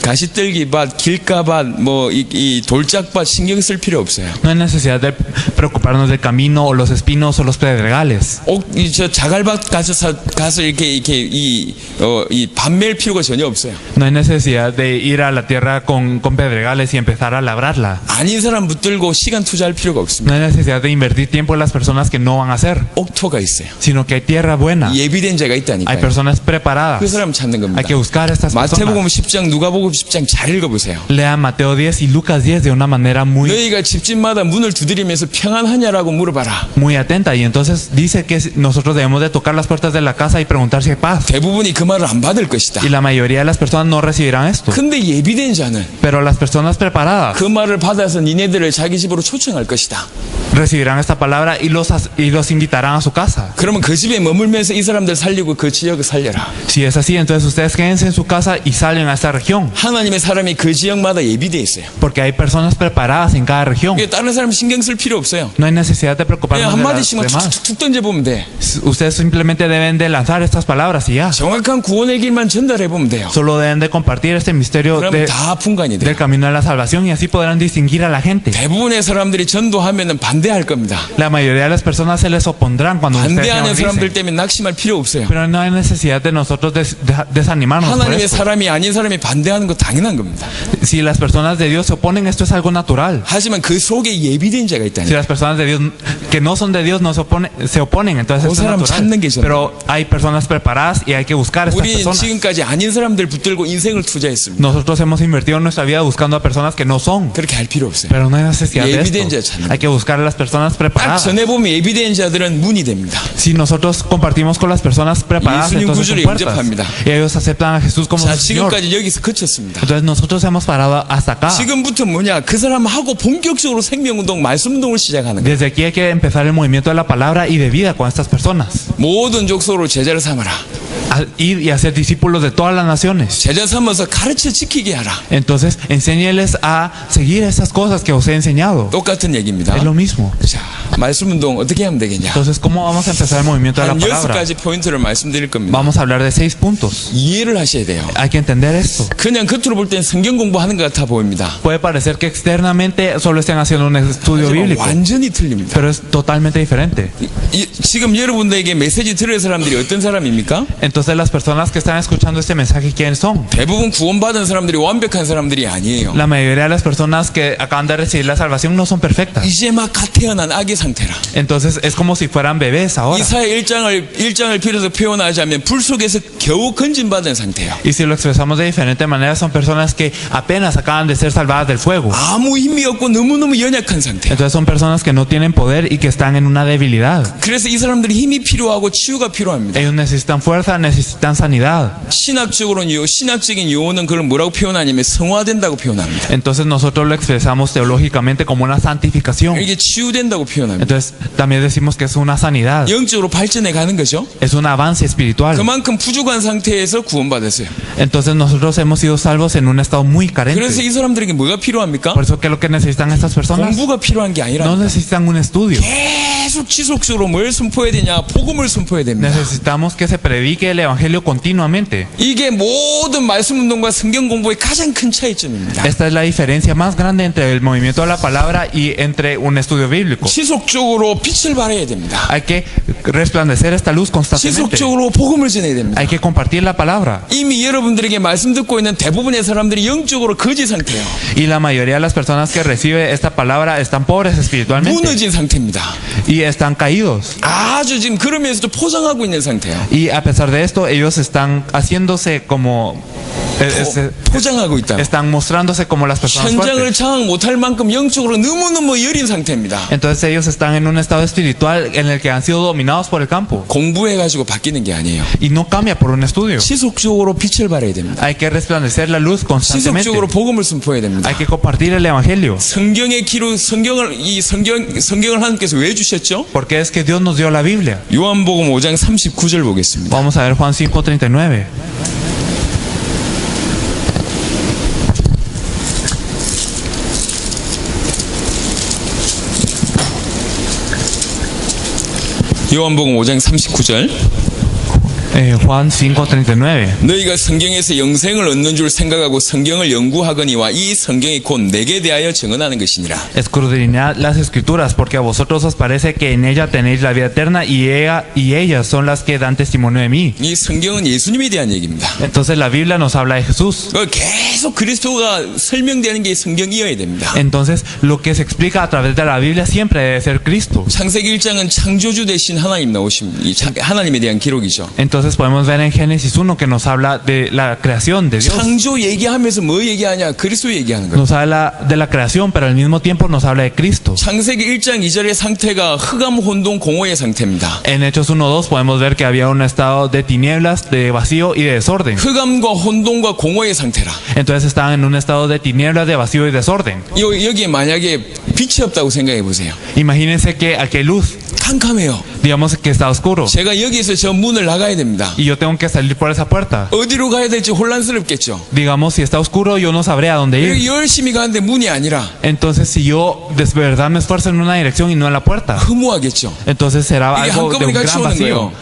가시떨기밭, 길가밭, 이 돌짝밭 신경 쓸 필요 없어요. No hay necesidad de preocuparnos del camino o los espinos o los pedregales. 저 자갈밭 가서 이렇게 이 밭멜 필요가 전혀 없어요. No hay necesidad de ir a la tierra con pedregales y empezar a labrarla. 아닌 사람 붙들고 시간 투자할 필요가 없습니다. No hay necesidad de invertir tiempo en las personas que no van a hacer, 옥토가 있어요. sino que hay tierra buena. 예비된 자가 Hay 있다니까요. personas 그 preparadas. 사람 찾는 겁니다. Hay que buscar a estas 마태복음 personas. 10장, 누가복음 10장 잘 읽어보세요. Lea Mateo 10 y Lucas 10 de una manera muy 너희가 집집마다 문을 두드리면서 평안하냐라고 물어봐라. atenta, y entonces dice que nosotros debemos de tocar las puertas de la casa y preguntar si qué paz. 대부분이 그 말을 안 받을 것이다. Y la mayoría de las personas no recibirán esto. 근데 예비된 자는 Pero las personas preparadas 그 말을 받아서 니네들을 자기 집으로 초청할 것이다. recibirán esta palabra y los invitarán a su casa. 그러면 그 집에 머물면서 이 사람들 살리고 그 지역을 살려라. Si es así, entonces ustedes quédense en su casa y salen a esta región. 하나님의 사람이 그 지역마다 예비돼 있어요. Porque hay personas preparadas en cada región. 이게 다른 사람 신경 쓸 필요 없어요. No hay necesidad de preocuparnos 그냥 de las 한마디씩만 demás. 툭툭툭 던져보면 돼. Ustedes simplemente deben de lanzar estas palabras y ya. 정확한 구원의 길만 전달해보면 돼요. Solo deben de compartir este misterio 그러면 다 분간이 돼요. del camino de la salvación y así podrán distinguir a la gente. 대부분의 사람들이 전도하면 반대할 겁니다. La mayoría de las personas se les opondrán cuando ustedes 반대하는 사람들 evangelicen. 때문에 낙심할 필요 없어요. Pero no hay necesidad de nosotros desanimarnos por 하나님의 esto. 사람이 아닌 사람이 반대하는 거 당연한 겁니다. Si las personas de Dios se oponen, esto es algo natural. 하지만 그 속에 예비된 자가 Si 있다니. las personas de Dios que no son de Dios no se oponen, entonces 그 esto es 사람 찾는 게 natural. 전부. Pero hay personas preparadas y hay que buscar a estas 우리는 personas. 지금까지 아닌 사람들 붙들고 인생을 투자했습니다. Nosotros hemos invertido nuestra vida buscando a personas que no son. 그렇게 할 필요 없어요. Pero no hay necesidad de 예비된 자 esto. 찾는 Hay que buscar a las personas 딱 preparadas. 전해보면 예비된 자들은 문이 됩니다. Si nosotros compartimos con las personas preparadas, 예수님 entonces son 구주를 puertas. 영접합니다. Y ellos aceptan a Jesús como 자, su Señor. 지금까지 여기서 그쳤습니다. Entonces nosotros hemos parado hasta acá. 지금부터 뭐냐? 그 사람하고 본격적으로 생명운동, 말씀운동을 시작하는 거예요. Desde aquí hay que empezar el movimiento de la palabra y de vida con estas personas. 모든 족속으로 제자를 삼아라. Ir y hacer discípulos de todas las naciones. 제자 삼아서 가르쳐 지키게 하라. Entonces, enséñeles a seguir esas cosas que os he enseñado. 똑같은 얘기입니다. Es lo mismo. 자, 말씀운동 어떻게 하면 되겠냐? Entonces, ¿cómo vamos a empezar el movimiento de la 한 palabra? 6가지 포인트를 말씀드릴 겁니다. Vamos a hablar de 6 puntos. 이해를 하셔야 돼요. Hay que entender esto. 그냥 겉으로 볼 땐 성경 공부하는 것 같아 보입니다. Puede parecer que externamente solo estén haciendo un estudio 하지만 bíblico, 완전히 틀립니다. pero es totalmente diferente. 지금 여러분들에게 메시지 들을 사람들이 어떤 사람입니까? Entonces, las personas que están escuchando este mensaje, ¿quiénes son? 대부분 구원받은 사람들이 완벽한 사람들이 아니에요. La mayoría de las personas que acaban de recibir la salvación no son perfectas. 이제 막 갓 태어난 아기 상태라. Entonces, es como si fueran bebés ahora. 이사야 1장을 빌어서 표현하자면 불 속에서 겨우 건진받은 상태예요. Y si lo expresamos de diferente manera, son personas que apenas acaban de ser salvadas del fuego. 아무 힘이 없고 너무너무 연약한 상태. Entonces son personas que no tienen poder y que están en una debilidad. 그래서 이 사람들이 힘이 필요하고 치유가 필요합니다. Ellos necesitan fuerza, necesitan sanidad. 신학적인 요원은 그걸 뭐라고 표현하냐면 성화된다고 표현합니다. Entonces nosotros lo expresamos teológicamente como una santificación. 이게 치유된다고 표현합니다. Entonces también decimos que es una sanidad. 영적으로 발전해 가는 거죠. Es un avance espiritual. 그만큼 부족한 상태에서 구원받았어요. Entonces nosotros hemos sido salvos en un estado muy 그래서 carente. 이 사람들에게 뭐가 필요합니까? Por eso que lo que necesitan estas personas 공부가 필요한 게 아니라 no necesitan un estudio. 계속 지속적으로 뭘 선포해야 되냐? 복음을 선포해야 됩니다. Necesitamos que se predique el evangelio continuamente. 이게 모든 말씀 운동과 성경 공부의 가장 큰 차이점입니다. Esta es la diferencia más grande entre el movimiento de la palabra y entre un estudio bíblico. 지속적으로 빛을 발해야 됩니다. Hay que resplandecer esta luz constantemente. 지속적으로 복음을 전해야 됩니다. Hay que compartir la palabra. 이미 여러분들에게 말씀 듣고 있는 대부분의 사람들이 영적으로 거지 상태예요. Y la mayoría de las personas que reciben esta palabra están pobres espiritualmente 무너진 상태입니다. y están caídos. 아주 지금 그러면서도 포장하고 있는 상태예요. Y a pesar de esto, ellos están haciéndose como 포장하고 있다. están mostrándose como las personas 현장을 fuertes. 장악 못할 만큼 영적으로 너무너무 여린 상태입니다. Entonces ellos están en un estado espiritual en el que han sido dominados por el campo. 공부해가지고 바뀌는 게 아니에요. Y no cambia por un estudio. 지속적으로 빛을 발해야 됩니다. Hay que resplandecer la luz constantemente. 지속적으로 복음을 선포해야 됩니다. Hay que compartir el evangelio. 성경의 기록, 성경을 하나님께서 왜 주셨죠? Porque es que Dios nos dio la Biblia. 요한복음 5장 39절 보겠습니다. Vamos a ver Juan 5:39. 요한복음 5장 39절. Juan 5:39. 너희가 성경에서 영생을 얻는 줄 생각하고 성경을 연구하거니와 이 성경이 곧 내게 대하여 증언하는 것이니라. Escudriñad las escrituras, porque a vosotros os parece que en ella tenéis la vida eterna y ellas son las que dan testimonio de mí. 이 성경은 예수님에 대한 얘기입니다. Entonces la Biblia nos habla de Jesús. 계속 그리스도가 설명되는 게 성경이어야 됩니다. Entonces lo que se explica a través de la Biblia siempre debe ser Cristo. 창세기 1장은 창조주 대신 하나님 나오심, 하나님에 대한 기록이죠. Entonces Entonces podemos ver en Génesis 1 que nos habla de la creación de Dios. 창조 얘기하면서 뭐 얘기하냐? 그리스도 얘기하는 거예요. Nos habla de la creación, pero al mismo tiempo nos habla de Cristo. 창세기 1장 2절의 상태가 흑암, 혼돈, 공허의 상태입니다. En Hechos 1:2 podemos ver que había un estado de tinieblas, de vacío y de desorden. 흑암과 혼돈과 공허의 상태라. Entonces estaban en un estado de tinieblas, de vacío y desorden. 여기에 만약에 빛이 없다고 생각해 보세요. Imagínense que aquí hay luz, 캄캄해요. digamos que está oscuro, 제가 여기에서 저 문을 나가야 됩니다. y yo tengo que salir por esa puerta. 어디로 가야 될지 혼란스럽겠죠. Digamos, si está oscuro, yo no sabré a dónde ir. 열심히 가는데 문이 아니라 Entonces, si yo de verdad me esfuerzo en una dirección y no en la puerta, 허무하겠죠. entonces será 이게 algo de un 한꺼번에 gran 같이 오는 vacío.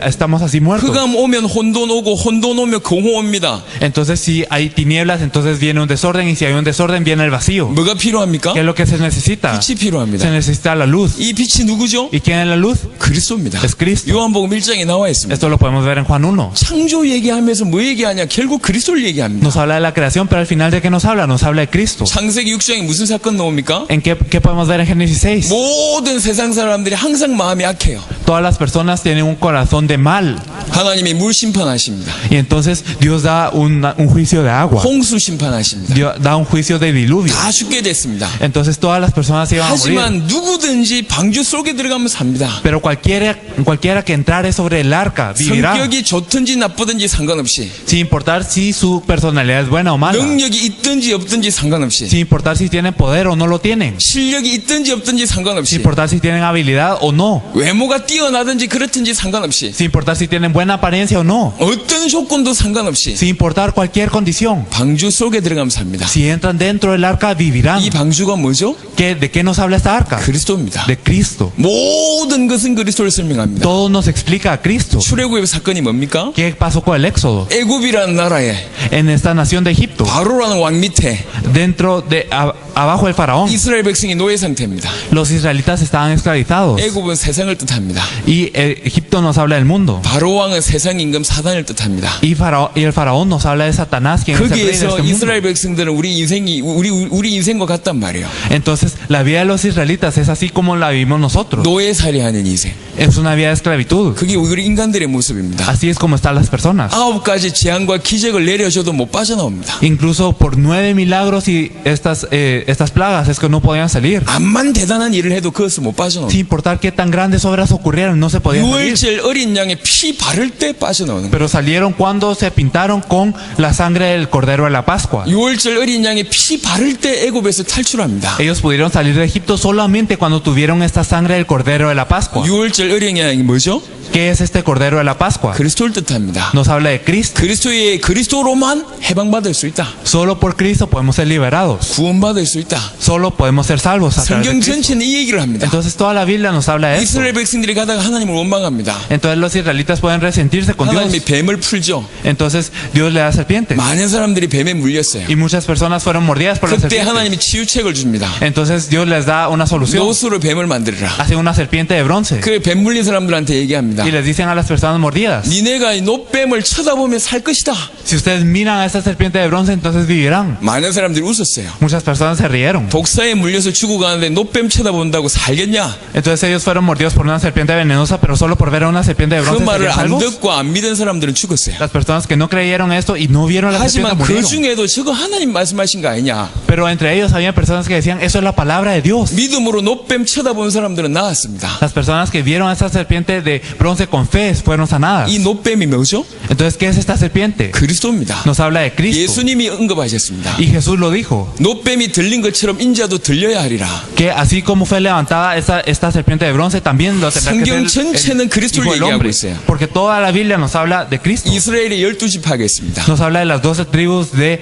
Estamos así muertos. 흑암 오면 혼돈 오고 혼돈 오면 공허 옵니다. Entonces, si hay tinieblas, entonces viene un desorden, y si hay un desorden, viene el vacío. 뭐가 필요합니까? ¿Qué es lo que se necesita? 빛이 Se 필요합니다. necesita la luz. 이 빛이 누구죠? ¿Y quién es la luz? 그리스도입니다. Es Cristo. 요한복음 1장에 나와 있습니다. Esto lo podemos ver en Juan 1. 창조 얘기하면서 뭐 얘기하냐? 결국 그리스도를 얘기합니다. Nos habla de la creación, pero al final, ¿de qué nos habla? Nos habla de Cristo. 창세기 6장에 무슨 사건 나옵니까? ¿En qué podemos ver en Génesis 6? 모든 세상 사람들이 항상 마음이 약해요. Todas las personas tienen un corazón de mal. 하나님이 물 심판하십니다. Y entonces Dios da un juicio de agua. 홍수 심판하십니다. Dios da un juicio de diluvio. 다 죽게 됐습니다. Entonces todas las personas iban a morir. 하지만 누구든지 방주 속에 들어가면 삽니다. Pero cualquiera que entrare sobre el arca vivirá. 성격이 좋든지 나쁘든지 상관없이, Sin importar si su personalidad es buena o mala. 능력이 있든지 없든지 상관없이, Sin importar si tienen poder o no lo tienen. 실력이 있든지 없든지 Sin 상관없이, importar si tienen habilidad o no. 외모가 뛰어나든지 그렇든지 상관없이, Sin importar si tienen buena apariencia o no. 어떤 조건도 상관없이 Sin importar cualquier condición. 방주 속에 들어가면 삽니다. Si entran dentro del arca vivirán. 이 방주가 뭐죠? ¿De qué nos habla esta arca? 그리스도입니다. De Cristo. 모든 것은 그리스도를 설명합니다. Todo nos explica a Cristo. 출애굽의 사건이 뭡니까? ¿Qué pasó con el Éxodo? 애굽이라는 나라에 En esta nación de Egipto, 바로라는 왕 밑에 dentro de abajo del faraón, 이스라엘 백성이 노예 상태입니다. los israelitas estaban esclavizados. 애굽은 세상을 뜻합니다. Y Egipto nos habla del mundo. 바로 왕은 세상 임금 사단을 뜻합니다. Y el faraón nos habla de Satanás, quien es el rey de 거기에서 este mundo. 이스라엘 백성들은 우리 인생과 같단 말이에요. Entonces, la vida de los israelitas es así como la vivimos nosotros. 노예살이하는 인생. Es una vida de esclavitud. 그게 우리 인간들의 모습입니다. Así es como están las personas. 9가지 재앙과 기적을 내려줘도 못 빠져나옵니다. Incluso por 9 milagros y estas plagas es que no podían salir. 암만 대단한 일을 해도 그것을 못 빠져나옵니다. Sin importar qué tan grandes obras ocurrieran, no se podían salir. 6월절 어린 양의 피 바를 때 빠져나오는 거예요. Pero salieron cuando se pintaron con la sangre del cordero de la Pascua. 6월절 어린 양의 피 바를 때 애굽에서 탈출합니다. Ellos pudieron salir de Egipto solamente cuando tuvieron esta sangre del cordero de la Pascua. 6월절 어린 양이 뭐죠? ¿Qué es este cordero de la Pascua? 그리스도를 뜻합니다. Nos habla de Cristo. 그리스도로만 해방받을 수 있다. Solo por Cristo podemos ser liberados. 구원받을 수 있다. Solo podemos ser salvos a través de 성경 Cristo. 전체는 이 얘기를 합니다. Entonces toda la Biblia nos habla de esto. 이스라엘 백성들이 가다가 하나님을 원망합니다. Entonces los israelitas pueden resentirse con Dios. 하나님이 뱀을 풀죠. Entonces Dios le da serpientes. 많은 사람들이 뱀에 물렸어요. Y muchas personas fueron mordidas por las 그때 serpientes. 하나님이 치유책을 줍니다. Entonces Dios les da una solución. 노수로 뱀을 만들어라. Hace una serpiente de bronce. 그 뱀 물린 사람들한테 얘기합니다. Y les dicen a las personas mordidas: 니네가 이 노뱀을 쳐다보면 살 것이다. si ustedes miran a esta serpiente de bronce, entonces vivirán. 많은 사람들이 웃었어요. Muchas personas se rieron. 독사에 물려서 죽어가는데 노뱀 쳐다본다고 살겠냐? Entonces ellos fueron mordidos por una serpiente venenosa, pero solo por ver a una serpiente de 그 bronce 말을 serían 안 salvos. 듣고 안 믿은 사람들은 죽었어요. Las personas que no creyeron esto y no vieron a la serpiente 하지만 그 murieron. 중에도 저거 하나님 말씀하신 거 아니냐? Pero entre ellos había personas que decían: eso es la palabra de Dios. 믿음으로 노뱀 쳐다본 사람들은 나았습니다. Las personas que vieron a esta serpiente de bronce con fe fueron sanadas. 이 노뱀이 뭐죠? Entonces, ¿qué es esta serpiente? 그리스도입니다. Nos habla de Cristo. 예수님이 언급하셨습니다. Y Jesús lo dijo, 노뱀이 들린 것처럼 인자도 들려야 하리라. que así como fue levantada esta serpiente de bronce, también lo tendrá que 성경 ser 전체는 el 그리스도를 Hijo del 얘기하고 Hombre. 있어요. Porque toda la Biblia nos habla de Cristo. 이스라엘의 12지파가 있습니다. Nos habla de las 12 tribus de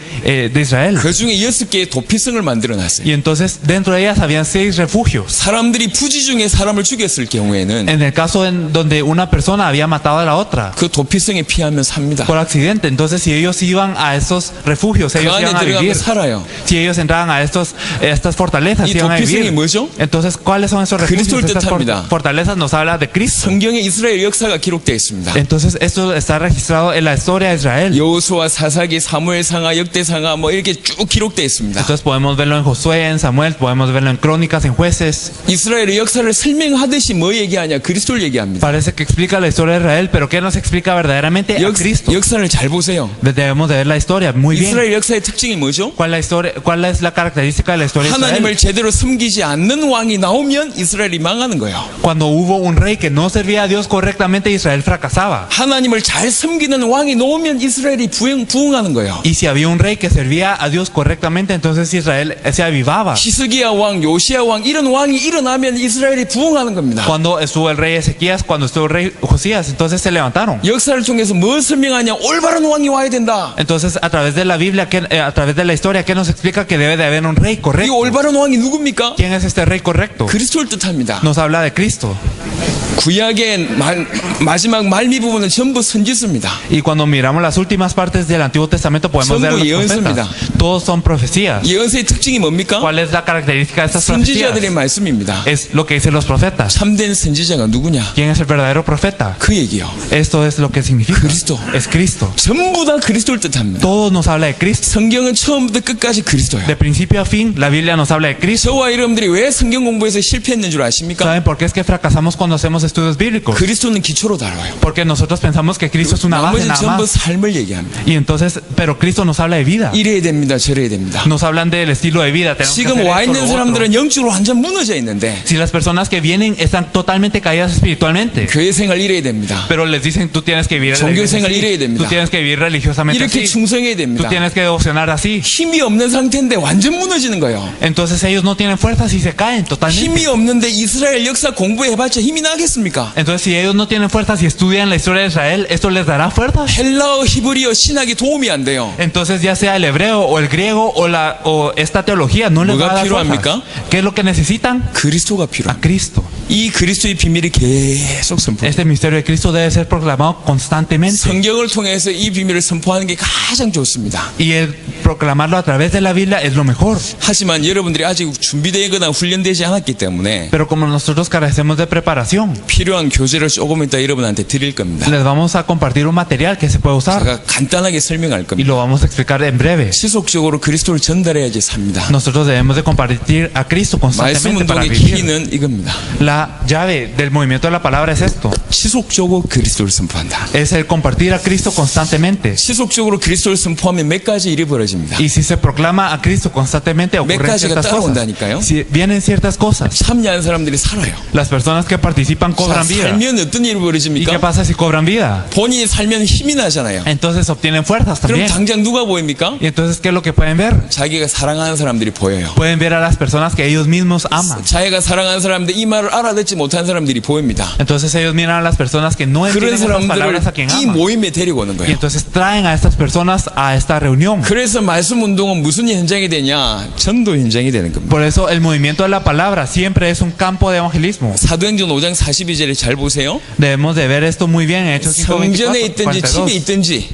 Israel. 그 중에 6개의 도피성을 만들어놨어요. Y entonces dentro de ellas habían 6 refugios. 사람들이 부지 중에 사람을 죽였을 경우에는 En el caso en donde una persona había matado a la otra 그 도피성에 피하면 삽니다. por accidente, entonces si ellos iban a esos refugios, 그 ellos 안에 iban a 들어가면 vivir. 살아요. Si ellos entraban a estas fortalezas, 이 iban a 도피성이 vivir. 뭐죠? Entonces, ¿cuáles son esos refugios? 그리스도를 Estas 뜻합니다. fortalezas nos habla de Cristo. 성경에 이스라엘 역사가 기록되어 있습니다. Entonces, esto está registrado en la historia de Israel. 여호수아, 사사기, 사무엘상하, 역대상하 뭐 이렇게 쭉 기록되어 있습니다. Entonces podemos verlo en Josué, en Samuel, podemos verlo en Crónicas, en Jueces. 이스라엘의 역사를 설명하듯이 뭐 얘기하냐? 그리스도를 얘기합니다. Parece que explica la historia de Israel, pero ¿qué nos explica verdaderamente? A Cristo. 역사를 잘 보세요. Debemos de ver la historia muy bien. 이스라엘 역사의 특징이 뭐죠? ¿Cuál es la característica de la historia de 하나님을 Israel? 제대로 섬기지 않는 왕이 나오면 이스라엘이 망하는 거예요. Cuando hubo un rey que no servía a Dios correctamente, Israel fracasaba. 하나님을 잘 섬기는 왕이 나오면 이스라엘이 부흥하는 거예요. Y si había un rey que servía a Dios correctamente, entonces Israel se avivaba. 히스기야 왕, 요시야 왕 이런 왕이 일어나면 이스라엘이 부흥하는 겁니다. Cuando estuvo el rey Ezequías, cuando estuvo el rey Josías, entonces se levantaron. 역사를 통해서 뭘 설명하냐? 올바른 왕이 와야 된다. Entonces, a través de la Biblia, a través de la historia, ¿qué nos explica? Que debe de haber un rey 이 correcto. 올바른 왕이 누굽니까? ¿Quién es este rey correcto? 그리스도를 뜻합니다. Nos habla de Cristo. 구약의 마지막 말미 부분은 전부 선지서입니다. Y cuando miramos las últimas partes del Antiguo Testamento podemos ver 전부 los 예언서입니다. profetas. Todos son profecías. 예언서의 특징이 뭡니까? ¿Cuál es la característica de estas 선지자들의 profecías? 말씀입니다. Es lo que dicen los profetas. 참된 선지자가 누구냐? ¿Quién es el verdadero profeta? 그 얘기요. Esto es lo que significa. Cristo. Es Cristo. 전부 다 그리스도를 뜻합니다. Todo nos habla de Cristo. 성경은 처음부터 끝까지 그리스도예요. De principio a fin, la Biblia nos habla de Cristo. 저와 여러분들이 왜 성경 공부에서 실패했는 줄 아십니까? ¿Saben por qué es que fracasamos cuando hacemos estudios bíblicos? 그리스도는 기초로 다뤄요. Porque nosotros pensamos que Cristo es una base 나머지 nada 전부 más. 삶을 얘기합니다. Y entonces, pero Cristo nos habla de vida. 이래야 됩니다. 저래야 됩니다. Nos hablan del estilo de vida. Tenemos que 지금 hacer 와 esto, 있는 lo otro. 사람들은 영적으로 완전 무너져 있는데 Si las personas que vienen están totalmente caídas espiritualmente, 교회 생활 이래야 됩니다. pero les dicen tú tienes que vivir 종교 생활 이래야 así, 됩니다. tú tienes que vivir religiosamente 이렇게 así, 충성해야 tú 됩니다. tienes que devocionar así. 힘이 없는 상태인데 완전 무너지는 거예요. Entonces ellos no tienen fuerzas y se caen totalmente. 힘이 없는데 이스라엘 역사 공부해봤자 힘이 나겠습니까? Entonces si ellos no tienen fuerzas y estudian la historia de Israel, ¿esto les dará fuerzas? 헬라어, 히브리어, 신학이 도움이 안 돼요. Entonces ya sea el hebreo o el griego o esta teología no les va a dar 필요합니까? fuerzas. ¿Qué es lo que necesitan? 그리스도가 A 필요합니다. Cristo. 이 그리스도의 비밀이 계속 선포. Este misterio de Cristo debe ser proclamado constantemente. 성경을 통해서 이 비밀을 선포하는 게 가장 좋습니다. Y el proclamarlo a través de la Biblia es lo mejor. 하지만 여러분들이 아직 준비되거나 훈련되지 않았기 때문에 Pero como nosotros carecemos de preparación, 필요한 교재를 조금 이따 여러분한테 드릴 겁니다. les vamos a compartir un material que se puede usar 제가 간단하게 설명할 y 겁니다. lo vamos a explicar en breve. 지속적으로 그리스도를 전달해야지 삽니다. Nosotros debemos de compartir a Cristo 말씀 constantemente para 운동의 vivir. 키는 이겁니다. La llave del movimiento de la palabra es esto. 지속적으로 그리스도를 선포한다. Es el compartir a Cristo constantemente. 지속적으로 그리스도를 선포하면 몇 가지 일이 벌어집니다. Y si se proclama a Cristo constantemente ocurren 가지가 ciertas cosas. 따라온다니까요. Si vienen ciertas cosas. 참여하는 사람들이 살아요. Las personas que participan 자, cobran vida. 살면 어떤 일이 ¿Y qué 벌어집니까? pasa si cobran vida? 본인이 살면 힘이 나잖아요. Entonces obtienen fuerzas 그럼 también. 당장 누가 보입니까? Y entonces, ¿qué es lo que pueden ver? 자기가 사랑하는 사람들이 보여요. Pueden ver a las personas que ellos mismos aman. 자기가 사랑하는 사람들 이 말을 알아듣지 못하는 사람들이 보입니다. Entonces ellos miran a las personas que no 그런 entienden esas palabras a quien 사람들을 이 aman. 모임에 데리고 오는 Y 거예요. entonces traen a estas personas a esta reunión. 그래서 말씀 운동은 무슨 현장이 되냐? 전도 현장이 되는 겁니다. Por eso el movimiento de la palabra siempre es un campo de evangelismo. 사도행전 5장 42절을 잘 보세요. Debemos de ver esto muy bien en Hechos 성전에 5:24, 있든지 집에 42. 있든지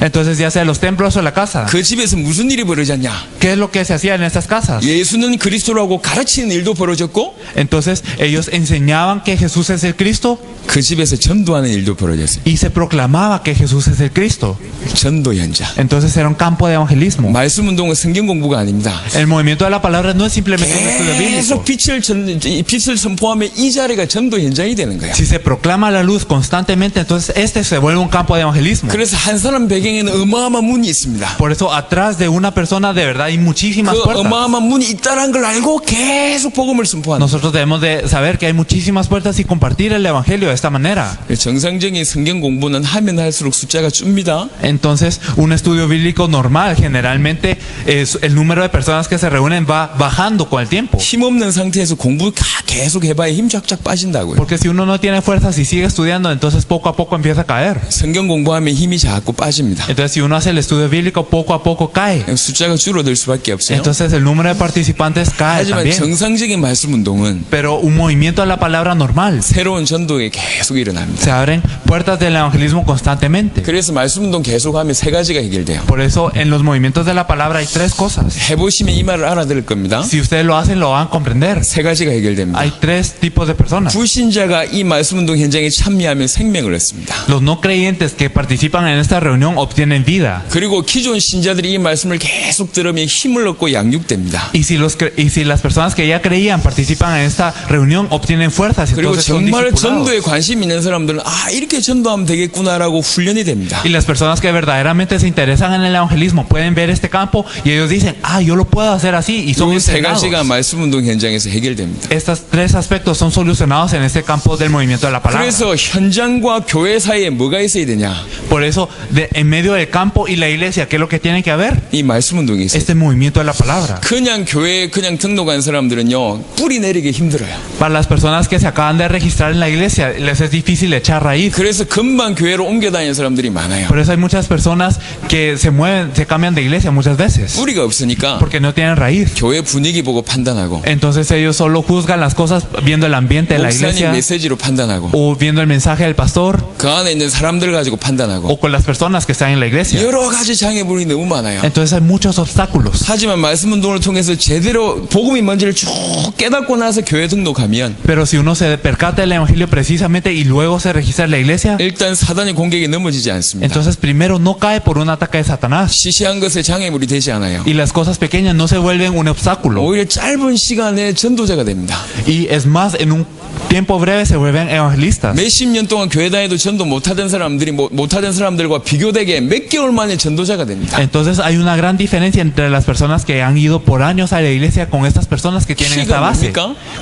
Entonces ya sea los templos o la casa. 그 집에서 무슨 일이 벌어졌냐? ¿Qué es lo que se hacía en estas casas? 예수는 그리스도라고 가르치는 일도 벌어졌고 Entonces ellos enseñaban que Jesús es el Cristo 그 집에서 전도하는 일도 벌어졌어요. y se proclamaba que Jesús es el Cristo. 전도 현장. Entonces era un campo de evangelismo. 말씀 운동은 성경 공부가 아닙니다. El movimiento de la palabra no es simplemente un estudio bíblico. 계속 빛을 선포하면 이 자리가 전도 현장이 되는 거야. Si se proclama la luz constantemente, entonces este se vuelve un campo de evangelismo. 그래서 한 사람 배경에는 어마어마한 문이 있습니다. Por eso atrás de una persona de verdad hay muchísimas 그 puertas. 어마어마한 문이 있다는 걸 알고 계속 복음을 선포하는 Nosotros debemos de saber que hay muchísimas puertas y compartir el evangelio de esta manera. 거예요. 정상적인 성경 공부는 하면 할수록 숫자가 줍니다. Entonces, un estudio bíblico normal, generalmente el número de personas que se reúnen va bajando con el tiempo. 힘없는 상태에서 공부 계속 해봐야 힘 쫙쫙 빠진다고요. Porque si uno no tiene fuerzas y sigue estudiando, entonces poco a poco empieza a caer. 성경 공부하면 힘이 자꾸 빠집니다. 떨어집니다. Entonces, si uno hace el estudio bíblico, poco a poco cae. 숫자가 줄어들 수밖에 없어요. Entonces, el número de participantes cae 하지만 también. 정상적인 말씀 운동은 Pero un movimiento de la palabra normal. 새로운 전도에 계속 일어납니다. Se abren puertas del evangelismo constantemente. 그래서 말씀 운동 계속하면 세 가지가 해결돼요. Por eso, en los movimientos de la palabra hay tres cosas. 해보시면 이 말을 알아들을 겁니다. Si ustedes lo hacen, lo van a comprender. 세 가지가 해결됩니다. Hay tres tipos de personas. 불신자가 이 말씀 운동 현장에 참여하면 생명을 얻습니다. Los no creyentes que participan en esta reunión obtienen vida. 그리고 기존 신자들이 이 말씀을 계속 들으면 힘을 얻고 양육됩니다. Y si las personas que ya creían participan en esta reunión obtienen fuerzas, 그리고 entonces son 정말 discipulados. 전도에 관심 있는 사람들은 아 이렇게 전도하면 되겠구나라고 훈련이 됩니다. Y las personas que verdaderamente se interesan en el evangelismo pueden ver este campo y ellos dicen, ah, yo lo puedo hacer así, y son 이 세 entrenados. 가지가 말씀 운동 현장에서 해결됩니다. Estos tres aspectos son solucionados en este campo del movimiento de la palabra. 그래서 현장과 교회 사이에 뭐가 있어야 되냐? Por eso, en medio del campo y la iglesia, ¿qué es lo que tiene que haber? 이 말씀 운동이 있어요. Este movimiento de la palabra. 그냥 교회에 그냥 등록한 사람들은요 뿌리 내리기 힘들어요. Para las personas que se acaban de registrar en la iglesia, les es difícil echar raíz. 그래서 금방 교회로 옮겨 다니는 사람들이 많아요. Por eso hay muchas personas que se mueven, se cambian de iglesia muchas veces, 뿌리가 없으니까 porque no tienen raíz. 교회 분위기 보고 판단하고 Entonces ellos solo juzgan las cosas viendo el ambiente de la 목사님 iglesia, 메시지로 판단하고 o viendo el mensaje del pastor, 그 안에 있는 사람들 가지고 판단하고 o con las personas que están en la iglesia. 여러 가지 장애물이 너무 많아요. Entonces hay muchos obstáculos. 하지만 말씀 운동을 통해서 제대로 복음이 뭔지를 쭉 깨닫고 나서 교회 등록하면 Pero si uno se percata del evangelio precisamente y luego se registra en la iglesia, 일단 사단의 공격에 넘어지지 않습니다. entonces primero no cae por un ataque de Satanás, 시시한 것에 장애물이 되지 않아요. y las cosas pequeñas no se vuelven un obstáculo, 오히려 짧은 시간에 전도자가 됩니다. y es más, en un tiempo breve se vuelven evangelistas. 몇십 년 동안 교회 다니도 전도 못하던 사람들이 못하던 사람들과 비교되게 몇 개월 만에 전도자가 됩니다. Entonces hay una gran diferencia entre las personas que han ido por años a la iglesia con estas personas que tienen esta base.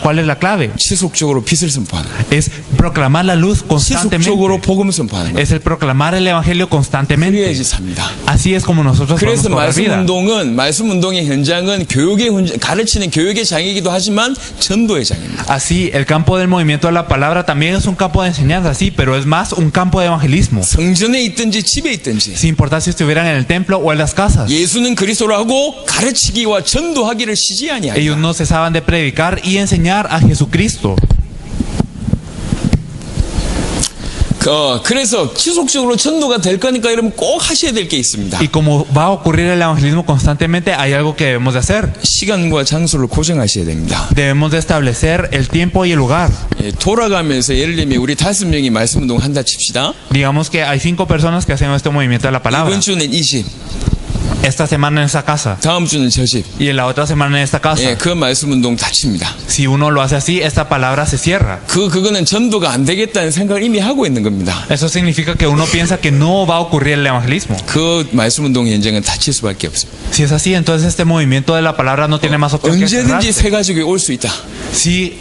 ¿Cuál es la clave? 지속적으로 빛을 선포하는 거예요. Es proclamar la luz constantemente. 지속적으로 복음 선포하는 거예요. Es el proclamar el evangelio constantemente. 그래야지 삽니다. Así es como nosotros podemos 그래서 cobrar 말씀 vida. 운동은 말씀 운동의 현장은 교육의 가르치는 교육의 장이기도 하지만 전도의 장입니다. Así, el campo del movimiento de la palabra también es un campo de enseñanza, sí, pero es más un campo de evangelismo. 성전에 있든지 집에 있든지 Sin importar si estuvieran en el templo o en las casas. 예수는 그리스도라고 가르치기와 전도하기를 쉬지 아니하리라. Ellos no cesaban de predicar y enseñar a Jesucristo. 그래서 지속적으로 전도가 될 거니까 여러분 꼭 하셔야 될 게 있습니다. Y como va a ocurrir el evangelismo constantemente, hay algo que debemos de hacer. 시간과 장소를 고정하셔야 됩니다. Debemos de establecer el tiempo y el lugar. 돌아가면서 예를 들면 우리 5명이 말씀 운동 한다 칩시다. Digamos que hay 5 personas que hacen este movimiento de la palabra. 이번 주는 이 집, Esta semana en esta casa 다음 주는 저 집. y en la otra semana en esta casa. 그 말씀 운동 닫힙니다. Si uno lo hace así, esta palabra se cierra. 그거는 전도가 안 되겠다는 생각을 이미 하고 있는 겁니다. Eso significa que uno piensa que no va a ocurrir el evangelismo. 그 말씀 운동 현장은 닫힐 수밖에 없습니다. Si es así, entonces este movimiento de la palabra no tiene más opción que 언제든지 cerrarse. 새 가지고 올 수 있다. Si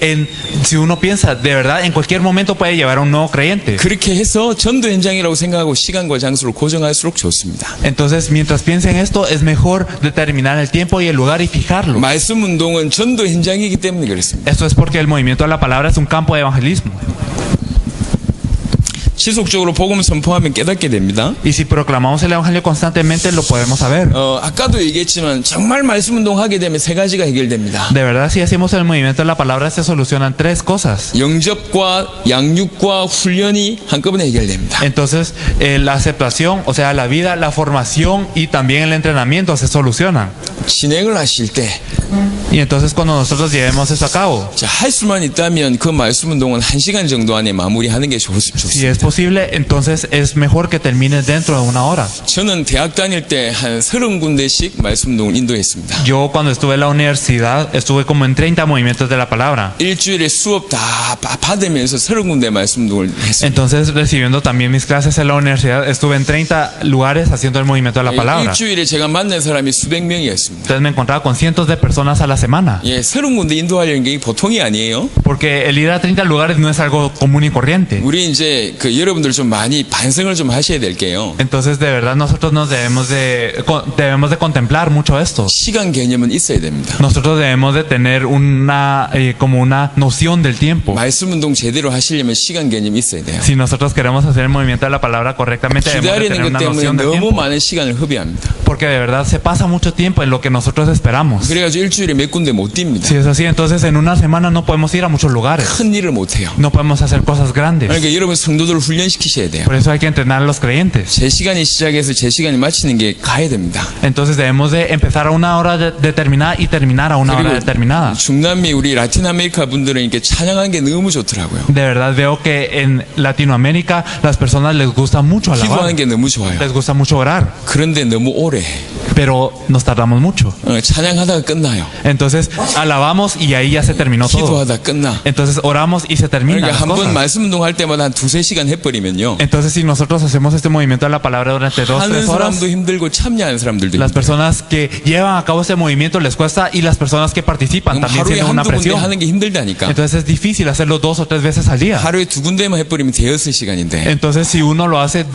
uno piensa, de verdad, en cualquier momento puede llevar a un nuevo creyente. 그렇게 해서 전도 현장이라고 생각하고 시간과 장소를 고정할수록 좋습니다. Entonces, mientras piensen esto, es mejor determinar el tiempo y el lugar y fijarlo. 말씀 운동은 전도 현장이기 때문에 그렇습니다. Esto es porque el movimiento de la palabra es un campo de evangelismo. 지속적으로 복음 선포하면 깨닫게 됩니다. Y si proclamamos el evangelio constantemente, lo podemos saber. 아까도 얘기했지만 정말 말씀 운동하게 되면 세 가지가 해결됩니다. De verdad, si hacemos el movimiento de la palabra, se solucionan 3 cosas. 영접과 양육과 훈련이 한꺼번에 해결됩니다. Entonces, la aceptación, o sea, la vida, la formación y también el entrenamiento se solucionan. 진행을 하실 때 Y entonces cuando nosotros llevemos eso a cabo, 할 수만 있다면 그 말씀 운동은 1시간 정도 안에 마무리하는 게 si 좋습니다. es posible, entonces es mejor que termine dentro de 1 hora. 저는 대학 다닐 때 한 30군데씩 말씀 운동을 인도했습니다. Yo cuando estuve en la universidad estuve como en 30 movimientos de la palabra. 일주일에 수업 다 받으면서 30군데 말씀 운동을 했습니다. Entonces, recibiendo también mis clases en la universidad, estuve en 30 lugares haciendo el movimiento de la palabra. 일주일에 제가 만난 사람이 수백 명이었습니다. Entonces me encontraba con cientos de personas a la semana. 30군데 인도하려는 게 보통이 아니에요. Porque el ir a 30 lugares no es algo común y corriente. 우리 이제 그 여러분들 좀 많이 반성을 좀 하셔야 될 게요. Entonces, de verdad, nosotros nos debemos de contemplar mucho esto. 시간 개념은 있어야 됩니다. Nosotros debemos de tener como una noción del tiempo. 말씀 운동 제대로 하시려면 시간 개념이 있어야 돼요. Si nosotros queremos hacer el movimiento de la palabra correctamente, debemos de 기다리는 tener 것 una 때문에 noción del 너무 tiempo. 많은 시간을 허비합니다. Porque de verdad se pasa mucho tiempo en lo que nosotros esperamos. 그래가지고 일주일에 몇 군데 못 뜁니다. Si es así, entonces en una semana no podemos ir a muchos lugares. 큰 일을 못 해요. No podemos hacer cosas grandes. 그러니까 여러분 성도들을 훈련시키셔야 돼요. Por eso hay que entrenar a los creyentes. 제 시간이 시작해서 제 시간이 마치는 게 가야 됩니다. Entonces debemos de empezar a una hora determinada y terminar a una hora determinada. 중남미 우리 라틴 아메리카 분들은 이렇게 찬양하는 게 너무 좋더라고요. De verdad veo que en Latinoamérica las personas les gusta mucho alabar. 기도하는 게 너무 좋아요. Les gusta mucho orar. 그런데 너무 오래 해. Pero nos tardamos mucho. 찬양하다가 끝나요. Entonces alabamos y ahí ya se terminó todo. 기도하다 끝나. Entonces oramos y se termina. 그러니까 las 한 번 cosas. 말씀 운동할 때마다 한 2-3시간 해버리면요. Entonces si nosotros hacemos este movimiento de la palabra durante 2-3 하는 horas, 사람도 힘들고 참여하는 사람들도 las 힘들고. personas que llevan a cabo este movimiento les cuesta y las personas que participan también 하루에 tienen una 한두 군데 presión. 하는 게 힘들다니까. Entonces es difícil hacerlo 2 o 3 veces al día. 하루에 2군데만 해버리면 대여섯 시간인데 Entonces si uno lo hace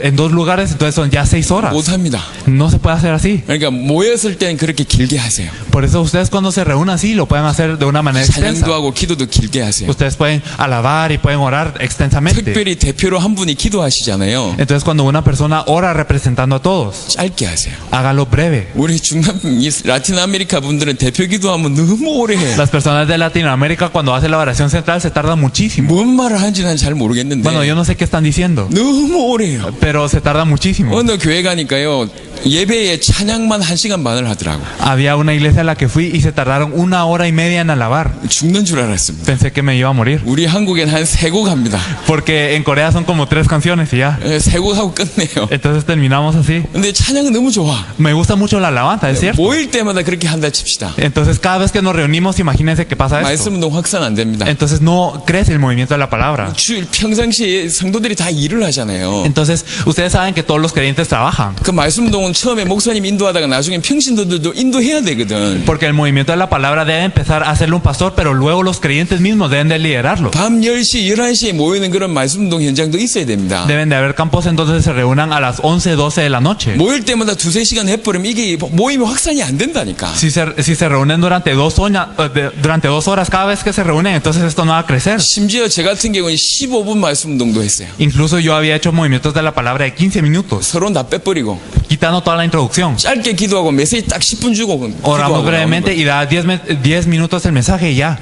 en 2 lugares, entonces son ya 6 horas. 못합니다. No se puede hacer así. 그러니까 모였을 때는 그렇게 길게 하세요. Por eso ustedes cuando se reúnan así lo pueden hacer de una manera extensa. 찬양도 하고 기도도 길게 하세요. Ustedes pueden alabar y pueden orar extensamente. 특별히 대표로 한 분이 기도하시잖아요. Entonces cuando una persona ora representando a todos, 짧게 하세요. hágalo breve. 우리 중남미 라틴 아메리카 분들은 대표 기도하면 너무 오래 해요. Las personas de Latinoamérica cuando hacen la oración central se tardan muchísimo. 뭔 말을 하는지 난 잘 모르겠는데 Bueno, yo no sé qué están diciendo, 너무 오래 해요. pero se tarda muchísimo. 어느 교회 가니까요 예배에 찬양만 1시간 반을 하더라고. Había una iglesia a la que fui y se tardaron 1 hora y media en alabar. 죽는 줄 알았습니다. Pensé que me iba a morir. 우리 한국엔 한 3곡 합니다. Porque en Corea son como 3 canciones y ya. 3곡 하고 끝내요. Entonces terminamos así. 근데 찬양은 너무 좋아. Me gusta mucho la alabanza, es cierto. 모일 때마다 그렇게 한다 칩시다. Entonces cada vez que nos reunimos, imagínense que pasa esto. 말씀 운동 확산 안 됩니다. Entonces no crece el movimiento de la palabra. 평상시에 성도들이 다 일을 하잖아요. Entonces ustedes saben que todos los creyentes trabajan. 그 말씀 운동은 처음에 목사님 인도하다가 나중에 평신도들도 인도해야 되거든. Porque el movimiento de la palabra debe empezar a hacerlo un pastor, pero luego los creyentes mismos deben de liderarlo. 밤 10시, 11시에 모이는 그런 말씀 운동 현장도 있어야 됩니다. Deben de haber campos en donde se reúnan a las 11, 12 de la noche. 모일 때마다 2-3시간 해버리면 이게 모임이 확산이 안 된다니까. Si se reúnen durante 2 horas cada vez que se reúnen, entonces esto no va a crecer. 심지어 제 같은 경우는 15분 말씀 운동도 했어요. Incluso yo había hecho movimientos de la palabra de 15 minutos, 서론 다 빼버리고 quitando toda la introducción. 짧게 기도하고 메시지 딱 10분 주고 Oramos 기도하고 brevemente y da 10 minutos el mensaje y ya.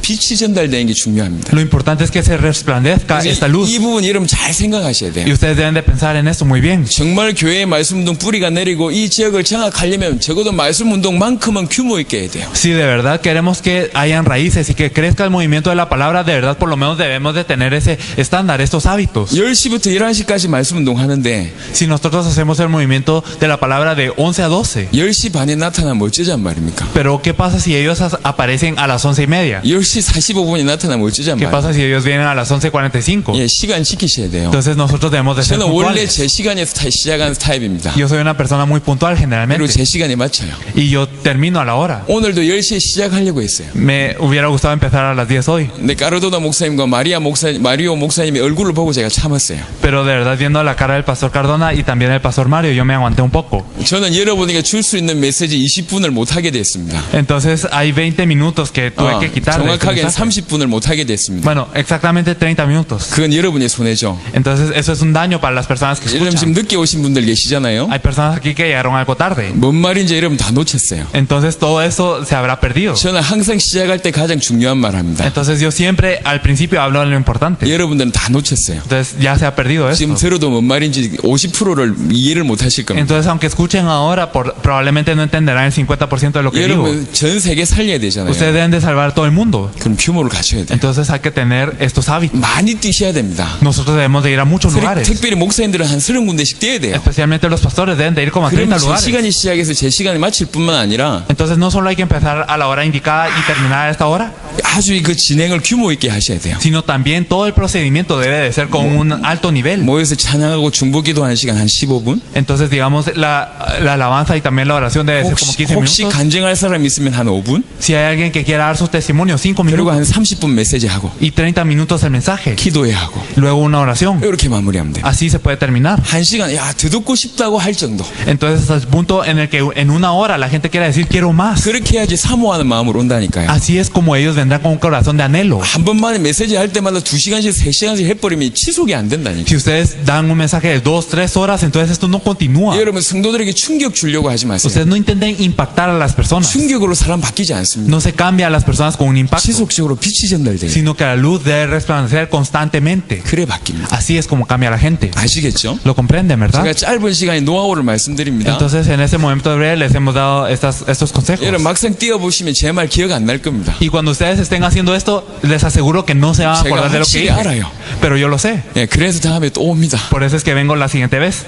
빛이 전달되는 게 중요합니다. Lo importante es que se resplandezca esta luz. 이 부분 여러분 잘 생각하셔야 돼요. Y ustedes deben de pensar en esto muy bien. 정말 교회의 말씀 운동 뿌리가 내리고 이 지역을 장악하려면 적어도 말씀 운동만큼은 규모 있게 해야 돼요. Si de verdad queremos que hayan raíces y que crezca el movimiento de la palabra, de verdad por lo menos debemos de tener ese estándar, estos hábitos. 10시부터 11시까지 말씀 운동 하는데 Si nosotros hacemos el movimiento de la palabra de 11 a 12, 10시 반에 나타나면 어쩌잔 말입니까? pero ¿qué pasa si ellos aparecen a las 11:30? 10시 45분에 나타나면 어쩌잔 ¿Qué 말이에요? pasa si ellos vienen a las 11:45? 예, 시간 지키셔야 돼요. Entonces nosotros debemos de ser 저는 원래 puntuales. 제 시간에 시작하는 타입입니다. Yo soy una persona muy puntual 그리고 generalmente 제 시간에 맞춰요. y yo termino a la hora. 오늘도 10시에 시작하려고 했어요. Me hubiera gustado empezar a las 10 hoy, 근데 까르도나 목사님과 마리오 목사님의 얼굴을 보고 제가 참았어요. pero de verdad viendo la cara del pastor Cardona y también del pastor Mario, yo me aguanté un poco. 저는 여러분에게 줄 수 있는 메시지 20분을 못 하게 됐습니다. Entonces hay 20 minutos que tuve que quitar. de este 정확하게는 mensaje. 30분을 못 하게 됐습니다. Bueno, exactamente 30 minutos. 그건 여러분의 손해죠. Entonces eso es un daño para las personas que 여러분 지금 escuchan. 늦게 오신 분들 계시잖아요. Hay personas aquí que llegaron algo tarde. 뭔 말인지 여러분 다 놓쳤어요. Entonces todo eso se habrá perdido. 저는 항상 시작할 때 가장 중요한 말 합니다. Entonces yo siempre al principio hablo de lo importante. 여러분들은 다 놓쳤어요. Entonces ya se ha perdido 지금 esto. 들어도 뭔 말인지 50%를 이해를 못 하실 겁니다. Entonces aunque escuchen ahora, probablemente no entenderán el 50% de lo que digo. 여러분 전 세계 살려야 되잖아요. Ustedes deben de salvar a todo el mundo. 그럼 규모를 갖춰야 돼요. Entonces hay que tener estos hábitos. 많이 뛰셔야 됩니다. Nosotros debemos de ir a muchos lugares. 특별히 목사님들은 한 30군데씩 뛰어야 돼요. Especialmente los pastores deben de ir como a 30 그러면 제 lugares. 시간이 시작해서 제 시간에 마칠 뿐만 아니라 Entonces no solo hay que empezar a la hora indicada y terminar a esta hora, 아주 그 진행을 규모 있게 하셔야 돼요. sino también todo el procedimiento debe de ser con un alto nivel. 모여서 찬양하고 중보기도하는 시간 한 15분. Entonces digamos la alabanza y también la oración debe ser como 15 혹시 minutos. 간증할 사람 있으면 한 5분. Si hay alguien que quiera dar su testimonio, 5 45 그리고 한 minutos 30분 메시지하고 y 30 minutos el mensaje, 기도회하고 luego una oración. 이렇게 마무리하면 됩니다. Así se puede terminar. 한 시간 야 더 듣고 싶다고 할 정도. Entonces hasta el punto en el que en una hora la gente quiera decir quiero más. 그렇게 해야지 사모하는 마음으로 온다니까요. Así es como ellos vendrán con un corazón de anhelo. 한 번만에 메시지 할 때마다 2시간씩 3시간씩 해버리면 지속이 안 된다니까. Si ustedes dan un mensaje de 2, 3 horas, entonces esto no continúa. 여러분 성도들에게 충격 주려고 하지 마세요. Ustedes no intenten impactar a las personas. 충격으로 사람 바뀌지 않습니다. No se cambia a las personas con un impacto, 지속적으로 빛이 전달돼요. sino que la luz debe resplandecer constantemente. 그래 바뀝니다. Así es como cambia la gente. 아시겠죠? ¿Lo comprenden, verdad? 제가 짧은 시간에 노하우를 말씀드립니다. Entonces en este momento breve les hemos dado estos consejos. 여러분 막상 뛰어보시면 제 말 기억 안 날 겁니다. Y cuando ustedes estén haciendo esto, les aseguro que no se van a 제가 acordar de lo que 확실히 dije. 알아요. Pero yo lo sé. 예, 그래서 다음에 또 옵니다. Por eso es que vengo la siguiente vez.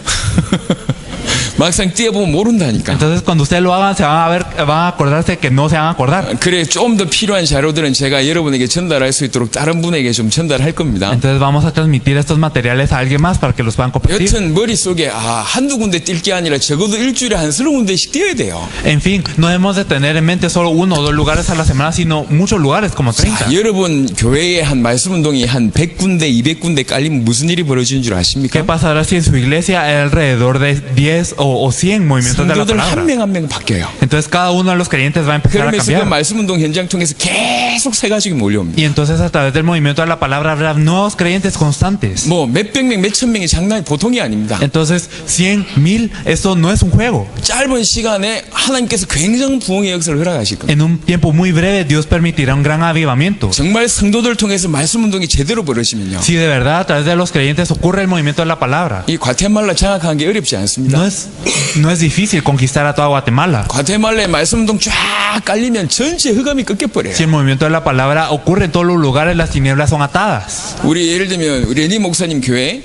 막상 뛰어보면 모른다니까. Entonces cuando ustedes lo hagan, van a acordarse que no se van a acordar. 그래 좀 더 필요한 자료들은 제가 여러분에게 전달할 수 있도록 다른 분에게 좀 전달할 겁니다. Entonces vamos a transmitir estos materiales a alguien más para que los puedan compartir. 여튼 머릿속에 한두 군데 뛸 게 아니라 적어도 일주일에 한 30군데씩 뛰어야 돼요. En fin, no debemos de tener en mente solo 1 o 2 lugares a la semana, sino muchos lugares, como 30. 여러분 교회에 한 말씀운동이 한 100군데 200군데 깔리면 무슨 일이 벌어지는 줄 ¿Qué 아십니까? pasará si en su iglesia hay alrededor de 10 o 100 movimientos de la 성도들 palabra? 한 명 한 명 바뀌어요. Entonces cada uno de los creyentes va a empezar a 그러면서 그 cambiar. 말씀운동 현장 통해서 계속 새 가지고 몰려옵니다. Y entonces a través del movimiento de la palabra habrá nuevos creyentes constantes. 뭐 몇백 명, 몇천 명이 장난이 보통이 아닙니다. Entonces 100, 1000, esto no es un juego. 짧은 시간에 하나님께서 굉장한 부흥의 역사를 허락하실 겁니다. En un tiempo muy breve Dios permitirá un gran avivamiento. 정말 성도들 통해서 말씀운동이 제대로 벌어지면요. Si de verdad a través de los creyentes ocurre el movimiento de la palabra, 이 과테말라 장악하는 게 어렵지 않습니다. no es difícil conquistar a toda Guatemala. 과테말라에 말씀운동 쫙 깔리면 전체 흑암이 꺾여버려요. Si el movimiento de la palabra ocurre en todos los lugares, las tinieblas son atadas. 우리 예를 들면 우리 레니 목사님 교회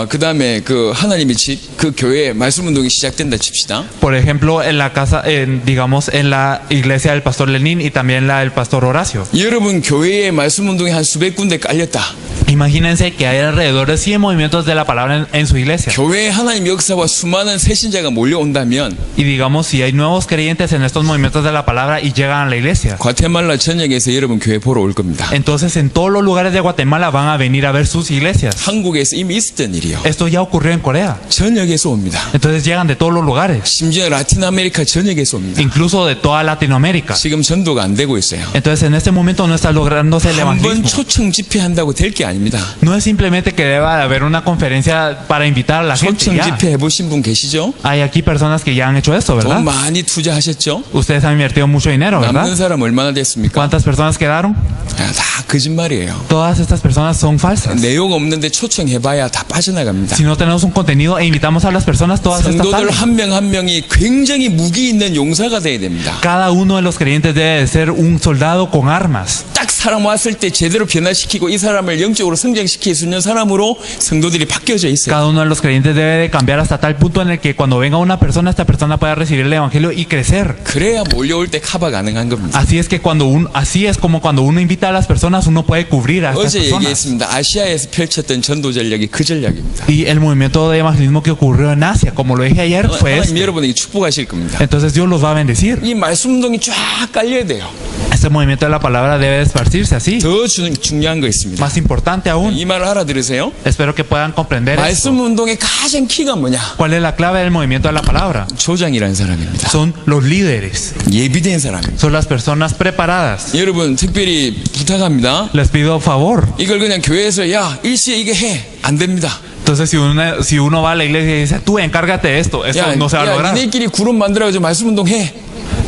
그 다음에 그 하나님의 집 그 교회에 말씀운동이 시작된다 칩시다. Por ejemplo, en la casa, digamos, en la iglesia del pastor Lenín y también la del pastor Horacio. 여러분 교회에 말씀운동이 한 수백 군데 깔렸다. Imagínense que hay alrededor de 100 movimientos de la palabra en su iglesia. 교회에 하나님 역사와 수많은 새신자가 몰려온다면 Y digamos, si hay nuevos creyentes en estos movimientos de la palabra y llegan a la iglesia, 과테말라 전역에서 여러분 교회 보러 올 겁니다. entonces en todos los lugares de Guatemala van a venir a ver sus iglesias. 한국에서 이미 있었던 일이요. Esto ya ocurrió en Corea. 전역에서 옵니다. Entonces llegan de todos los lugares, 심지어 라틴 아메리카 전역에서 옵니다. incluso de toda Latinoamérica. 지금 전도가 안 되고 있어요. Entonces en este momento no está lográndose el 한 번 evangelismo. 초청 집회한다고 될 게 아닙니다. No es simplemente que deba de haber una conferencia para invitar a la gente. 초청 Ya. 집회 해보신 분 계시죠? Hay aquí personas que ya han hecho esto, 돈 ¿verdad? 많이 투자하셨죠? Ustedes han invertido mucho dinero, 남는 ¿verdad? 사람 얼마나 됐습니까? ¿Cuántas personas quedaron? 다 거짓말이에요. Todas estas personas son falsas. 내용 없는데 초청해봐야 다 빠져나갑니다. Si no tenemos un contenido e invitamos a las personas, todas estas 성도들 salen. 한 명 한 명이 굉장히 무기 있는 용사가 돼야 됩니다. Cada uno de los creyentes debe de ser un soldado con armas. 딱 사람 왔을 때 제대로 변화시키고 이 사람을 영적으로 성장시킬 수 있는 사람으로 성도들이 바뀌어져 있어요. Cada uno de los creyentes debe de cambiar hasta tal punto en el que cuando venga una persona, esta persona pueda recibir el evangelio y crecer. 그래야 몰려올 때 커버 가능한 겁니다. Así es como cuando uno invita a las personas, uno puede cubrir a estas 어제 personas. 얘기했습니다. 아시아에서 펼쳤던 전도 전략이 그 전략입니다. Y el movimiento de evangelismo que ocurrió en Asia, como lo dije ayer, fue 하나님 este. 여러분에게 축복하실 겁니다. Entonces Dios los va a bendecir. 이 말씀 운동이 쫙 깔려야 돼요. Este movimiento de la palabra debe de esparcirse así. 더 중요한 거 있습니다. Más importante aún, 이 말 알아들으세요? espero que puedan comprender esto. 말씀 운동의 가장 키가 뭐냐? ¿Cuál es la clave del movimiento de la palabra? 조장이라는 사람입니다. Son los líderes, 예비된 사람입니다. son las personas preparadas. 여러분 특별히 부탁합니다. Les pido favor. 이걸 그냥 교회에서 야 일시에 이게 해. 안 됩니다. Entonces si uno va a la iglesia y dice, tú encárgate de esto, eso 야, no se va a lograr. 니네끼리 그룹 만들어가지고 말씀 운동 해.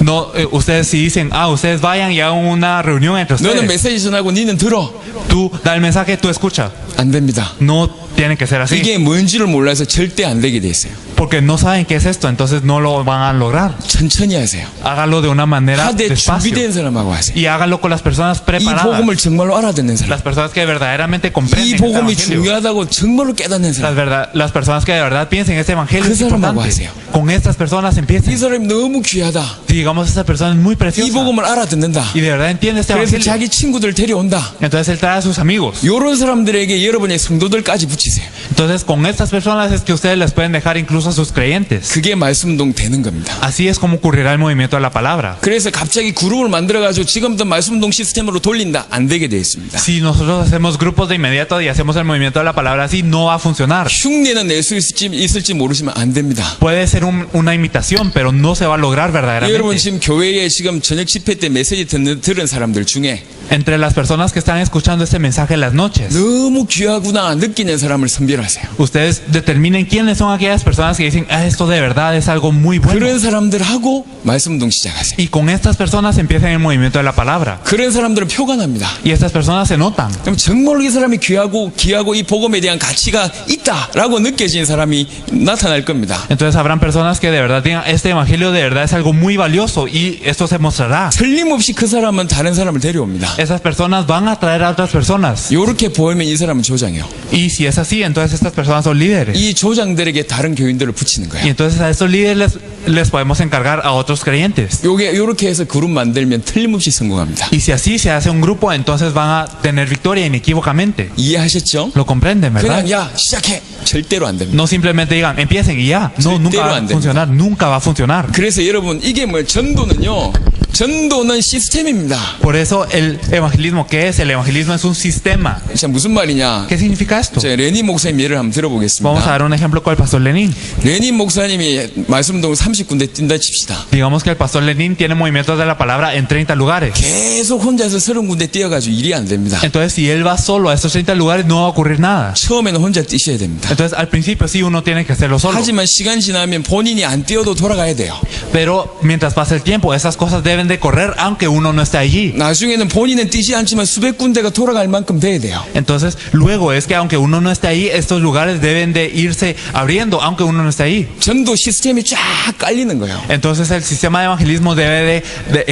No, ustedes si dicen, ustedes vayan y hagan una reunión entre 너는 ustedes. 메시지 전하고 니는 들어. Tú da el mensaje, tú escucha. 안 됩니다. No tiene que ser así. 이게 뭔지를 몰라서 절대 안 되게 돼 있어요. Porque no saben qué es esto, entonces no lo van a lograr. 천천히 하세요. Hágalo de una manera 하되 despacio. 준비된 사람하고 하세요. Y hágalo con las personas 이 preparadas. 복음을 정말로 알아듣는 사람. Las personas que verdaderamente 이 comprenden este 복음이 evangelio. 중요하다고 정말로 깨닫는 사람. Las personas que de verdad piensen este evangelio 그 es 사람하고 importante. 하세요. Con estas personas 이 empiecen. 사람이 너무 귀하다. Si digamos esta persona es muy 이 preciosa 복음을 알아듣는다. y de verdad entiende este 그래서 evangelio, 자기 친구들 데려온다. entonces él trae a sus amigos. 이런 사람들에게 여러분의 성도들까지 붙여 붙이세요. Entonces, con estas personas es que ustedes les pueden dejar incluso a sus creyentes. 그게 말씀운동 되는 겁니다. Así es como ocurrirá el movimiento de la palabra. 그래서 갑자기 그룹을 만들어가지고 지금부터 말씀운동 시스템으로 돌린다. 안 되게 되어 있습니다. Si nosotros hacemos grupos de inmediato y hacemos el movimiento de la palabra así, no va a funcionar. 흉내는 낼 수 있을지 모르시면 안 됩니다. Puede ser una imitación, pero no se va a lograr 여러분 verdaderamente. 지금 교회에 지금 저녁 집회 때 메시지 들은 사람들 중에 Entre las personas que están escuchando este mensaje en las noches, 너무 귀하구나 느끼는 사람을 선별하세요. ustedes determinen quiénes son aquellas personas que dicen, esto de verdad es algo muy bueno. 그런 사람들하고 말씀운동 시작하세요. Y con estas personas empiezan el movimiento de la palabra. 그런 사람들은 표가 납니다. Y estas personas se notan. 그럼 정말로 이 사람이 귀하고 이 복음에 대한 가치가 있다라고 느껴지는 사람이 나타날 겁니다. Entonces habrán personas que de verdad digan, este evangelio de verdad es algo muy valioso y esto se mostrará. 틀림없이 그 사람은 다른 사람을 데려옵니다. Esas personas van a atraer a otras personas. 이렇게 보이면 이 사람은 조장이에요. Y si es así, entonces estas personas son líderes. 이 조장들에게 다른 교인들을 붙이는 Y 거예요. entonces a estos líderes les podemos encargar a otros creyentes. 이렇게 해서 그룹 만들면 틀림없이 성공합니다. Y si así se hace un grupo, entonces van a tener victoria inequívocamente. 이해하셨죠? Lo comprenden, ¿verdad? 그냥 야 시작해 절대로 안 됩니다. No simplemente digan, empiecen y ya. No, nunca va a funcionar. Nunca va a funcionar. 그래서 여러분 이게 뭐 전도는 시스템입니다. Por eso el evangelismo, ¿qué es? El evangelismo es un sistema. 자, 무슨 말이냐? ¿Qué significa esto? 자, 레닌 목사님 예를 한번 Vamos a 들어보겠습니다. dar un ejemplo con el pastor Lenin. 레닌 목사님이 말씀동을 30군데 뛴다 칩시다. Digamos que el pastor Lenin tiene movimientos de la palabra en 30 lugares. 계속 혼자서 30군데 뛰어가지고 일이 안 됩니다. Entonces, si él va solo a estos 30 lugares, no va a ocurrir nada. 처음에는 혼자 뛰셔야 됩니다. Entonces, al principio sí uno tiene que hacerlo solo. 하지만 시간 지나면 본인이 안 뛰어도 돌아가야 돼요. Pero mientras pasa el tiempo, esas cosas deben de correr aunque uno no esté allí. 나중에는 본인은 뛰지 않지만 수백 군데가 돌아갈 만큼 돼야 돼요. Entonces, luego es que aunque uno no esté ahí, estos lugares deben de irse abriendo aunque uno no esté ahí. 전도 시스템이 쫙 깔리는 거예요. Entonces, el sistema de evangelismo debe de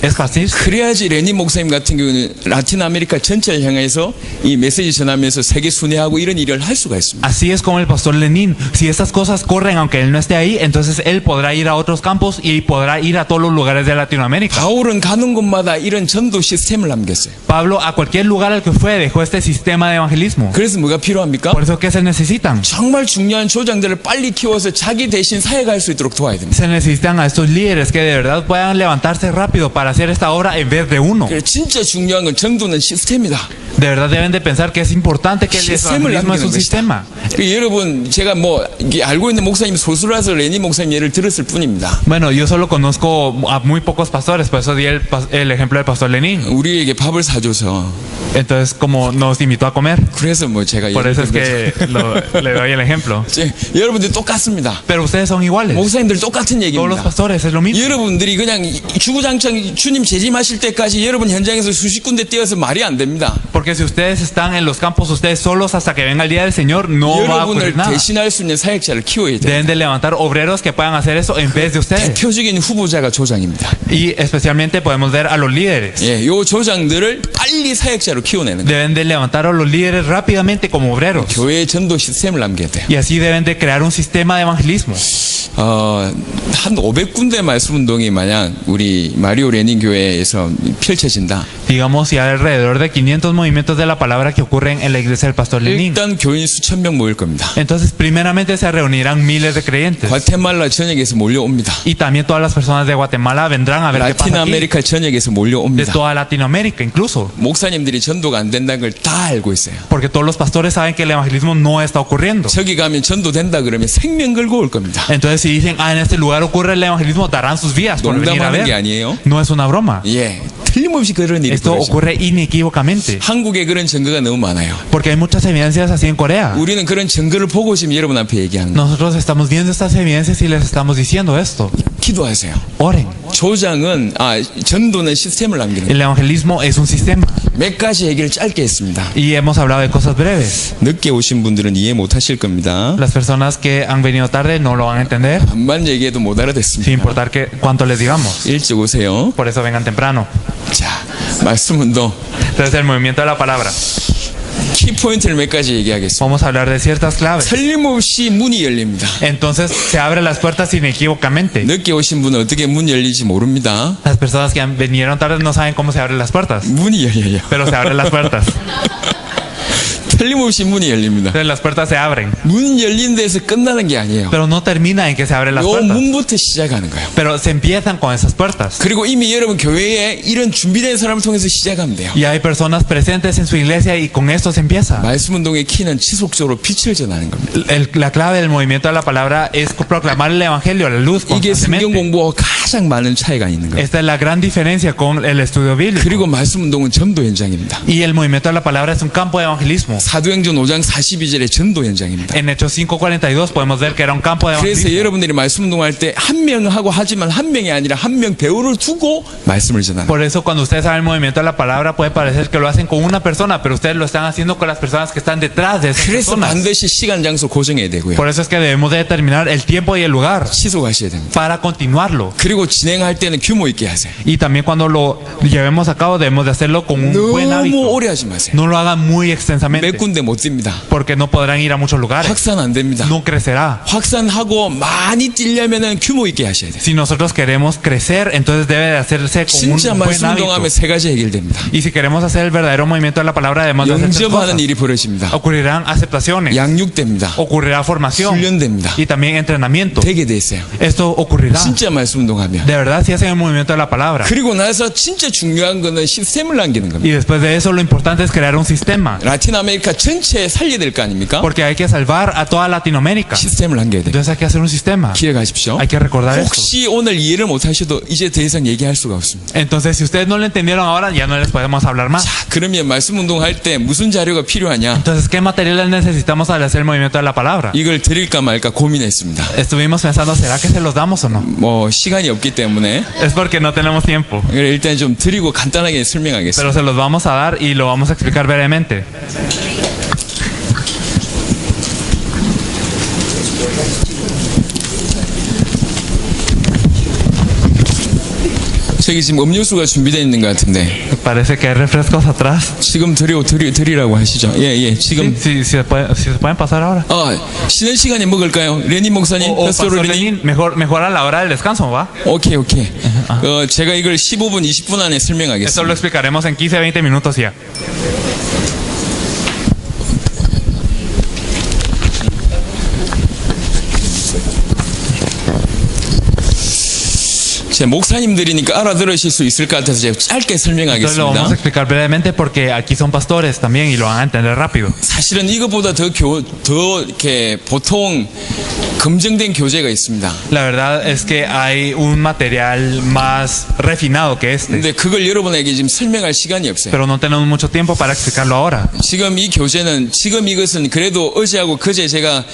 esparcirse. 그래야지 레닌 목사님 같은 경우는 라틴 아메리카 전체를 향해서 이 메시지 전하면서 세계 순회하고 이런 일을 할 수가 있습니다. Así es como el pastor Lenin. Si estas cosas corren aunque él no esté ahí, entonces él podrá ir a otros campos y podrá ir a todos los lugares de Latinoamérica. 바울은 가는 곳마다 이런 전도 시스템을 남겼어요. Pablo a cualquier lugar al que fue dejó este sistema de evangelismo. 그래서 뭐가 필요합니까? Por eso, ¿qué se necesitan? 정말 중요한 조장들을 빨리 키워서 자기 대신 사역할 수 있도록 도와야 됩니다. Se necesitan a estos líderes que de verdad puedan levantarse rápido para hacer esta obra en vez de uno. 그래서 진짜 중요한 건 전도는 시스템이다. De verdad deben de pensar que es importante que el evangelismo es un sistema. 여러분 제가 뭐 알고 있는 목사님 소수라서 레닌 목사님 예를 들었을 뿐입니다. Bueno, yo solo conozco a muy pocos pastores, por eso di el ejemplo del pastor Lenin. 우리에게 밥을 사줘서 Entonces, como nos invitó a comer, 그래서 뭐 제가 por eso es 예를 que le doy el ejemplo. 여러분들 똑같습니다. Pero ustedes son iguales. 목사님들 똑같은 Todos los 얘기입니다. pastores es lo mismo. 여러분들이 그냥 주구장창 주님 재림하실 때까지 여러분 현장에서 수십 군데 뛰어서 말이 안 됩니다. Porque si ustedes están en los campos ustedes solos hasta que venga el día del Señor, no va a ocurrir 여러분을 nada. 대신할 수 있는 사역자를 키워야 돼요. Deben de levantar obreros que puedan hacer eso en vez de ustedes. 대표적인 후보자가 조장입니다. Y especialmente podemos ver a los líderes. 예, 요 조장들을 빨리 사역자로 키워내는 거예요. Deben de levantar a los líderes rápidamente como obreros. 교회의 전도 시스템을 남겨야 돼요. Y así deben de crear un sistema de evangelismo. 한 500군데 말씀운동이 만약 우리 마리오 레닌 교회에서 펼쳐진다. Digamos, si hay alrededor de 500 movimientos de la palabra que ocurren en la iglesia del pastor Lenin. 일단 교인 수천 명 모일 겁니다. Entonces, primeramente se reunirán miles de creyentes. 과테말라 전역에서 몰려옵니다. Y también todas las personas de Guatemala vendrán a ver qué 라틴 pasa aquí. 아메리카 전역에서 De 몰려옵니다. toda Latinoamérica incluso. 목사님들이 전도가 안 된다는 걸 다 알고 있어요. Porque todos los pastores saben que el evangelismo no está ocurriendo. 저기 가면 전도된다 그러면 생명 걸고 올 겁니다. Entonces, si dicen, en este lugar ocurre el evangelismo, darán sus vidas por venir a 농담하는 게 ver. 아니에요. No es una broma. 예, 틀림없이 그런 일이 Esto 벌어져요. ocurre inequívocamente. 한국에 그런 증거가 너무 많아요. Porque hay muchas evidencias así en Corea. 우리는 그런 증거를 보고 지금 여러분 앞에 얘기하는 거예요. Nosotros estamos viendo estas evidencias y les estamos diciendo esto. 기도하세요. Oren. 전도는 시스템을 남기는 거예요. El evangelismo es un sistema. 몇 가지 얘기를 짧게 했습니다. Y hemos hablado de cosas breves. 늦게 오신 분들은 이해 못 하실 겁니다. Las personas que han venido tarde no lo van a entender, 반만 얘기해도 못 sin 알아듣습니다. importar cuánto les digamos. 일찍 오세요. Por eso vengan temprano. 자, 말씀운동. Entonces, el movimiento de la palabra. 키포인트를 몇 가지 얘기하겠습니다. Vamos a hablar de ciertas claves. 틀림없이 문이 열립니다. Entonces, se abren las puertas inequívocamente. 늦게 오신 분은 어떻게 문 열리지 mo릅니다. Las personas que vinieron tarde no saben cómo se abren las puertas, 문이 열려요. pero se abren las puertas. 틀림없이 문이 열립니다. Entonces las puertas se abren. 문 열린 데서 끝나는 게 아니에요. Pero no termina en que se abren las 요 puertas. 문부터 시작하는 거예요. Pero se empiezan con esas puertas. 그리고 이미 여러분 교회에 이런 준비된 사람을 통해서 시작하면 돼요. Y hay personas presentes en su iglesia y con esto se empieza. 말씀 운동의 키는 지속적으로 빛을 전하는 겁니다. La clave del movimiento de la palabra es proclamar el evangelio, la luz 이게 성경 constantemente. 공부와 가장 많은 차이가 있는 거예요. Esta es la gran diferencia con el estudio bíblico. 그리고 말씀 운동은 전도 현장입니다. Y el movimiento de la palabra es un campo de evangelismo. 사도행전 5장 42절의 전도 현장입니다. En Hechos 5:42 podemos ver que era un campo de 그래서 evangelismo. 여러분들이 말씀 운동할 때 한 명 하고 하지만 한 명이 아니라 한 명 배우를 두고 말씀을 전하는 거예요. Por eso cuando ustedes saben el movimiento de la palabra puede parecer que lo hacen con una persona, pero ustedes lo están haciendo con las personas que están detrás de esas 그래서 personas. 반드시 시간 장소 고정해야 되고요. Por eso es que debemos de determinar el tiempo y el lugar 지속하셔야 됩니다. para continuarlo. 그리고 진행할 때는 규모 있게 하세요. Y también cuando lo llevemos a cabo debemos de hacerlo con un buen 너무 hábito. 오래 하지 마세요. No lo hagan muy extensamente 몇 군데 못 뜁니다. porque no podrán ir a muchos lugares. 확산 안 됩니다. No crecerá. 확산하고 많이 뛰려면은 규모 있게 하셔야 돼요. Si nosotros queremos crecer, entonces debe de hacerse con un 진짜 buen 말씀 운동하면 hábito. 세 가지 해결됩니다. Y si queremos hacer el verdadero movimiento de la palabra, debemos de hacer tres 영접하는 cosas. 일이 벌어집니다. Ocurrirán aceptaciones, 양육됩니다. ocurrirá formación 훈련됩니다. y también entrenamiento. 되게 돼 있어요. Esto ocurrirá. 진짜 말씀 운동하면. De verdad, si hacen el movimiento de la palabra. 그리고 나서 진짜 중요한 거는 시스템을 남기는 Y 겁니다. después de eso, lo importante es crear un sistema. 라틴 아메리카 전체 살려야 될 거 아닙니까? Porque hay que salvar a toda Latinoamérica. 시스템을 남겨야 돼요. Entonces hay que hacer un sistema. 기억하십시오. Hay que recordar esto. 혹시 오늘 이해를 못 하셔도 이제 더 이상 얘기할 수가 없습니다. Entonces, si ustedes no lo entendieron ahora, ya no les podemos hablar más. 자, 그러면 말씀 운동할 때 무슨 자료가 필요하냐? Entonces, ¿qué materiales necesitamos al hacer el movimiento de la palabra? 이걸 드릴까 말까 고민했습니다. Estuvimos pensando, ¿será que se los damos o no? 뭐 시간이 없기 때문에 Es porque no tenemos tiempo. 일단 좀 드리고 간단하게 설명하겠습니다. Pero se los vamos a dar y lo vamos a explicar brevemente. 저기 지금 음료수가 준비되어 있는 것 같은데 Parece que hay refrescos atrás. 지금 드리라고 하시죠. 예, 지금 Si se pueden pasar ahora. 쉬는 시간에 먹을까요? 레니 목사님, O 패스토 Pastor 레니. Lenin, mejor a la hora del descanso, ¿va? 오케이. 제가 이걸 15분, 20분 안에 Esto lo 설명하겠습니다. explicaremos en 15-20 minutos ya. 제 목사님들이니까 알아들으실 수 있을 것 같아서 제가 짧게 Entonces lo vamos a 설명하겠습니다. explicar brevemente porque aquí son pastores también y lo van a entender rápido. 사실은 이것보다 더 이렇게 보통 검증된 교재가 있습니다. La verdad es que hay un material más refinado que este, 근데 그걸 여러분에게 지금 설명할 시간이 없어요. pero no tenemos mucho tiempo para explicarlo ahora. 지금 이 교재는 지금 이것은 그래도 어제하고 그제 제가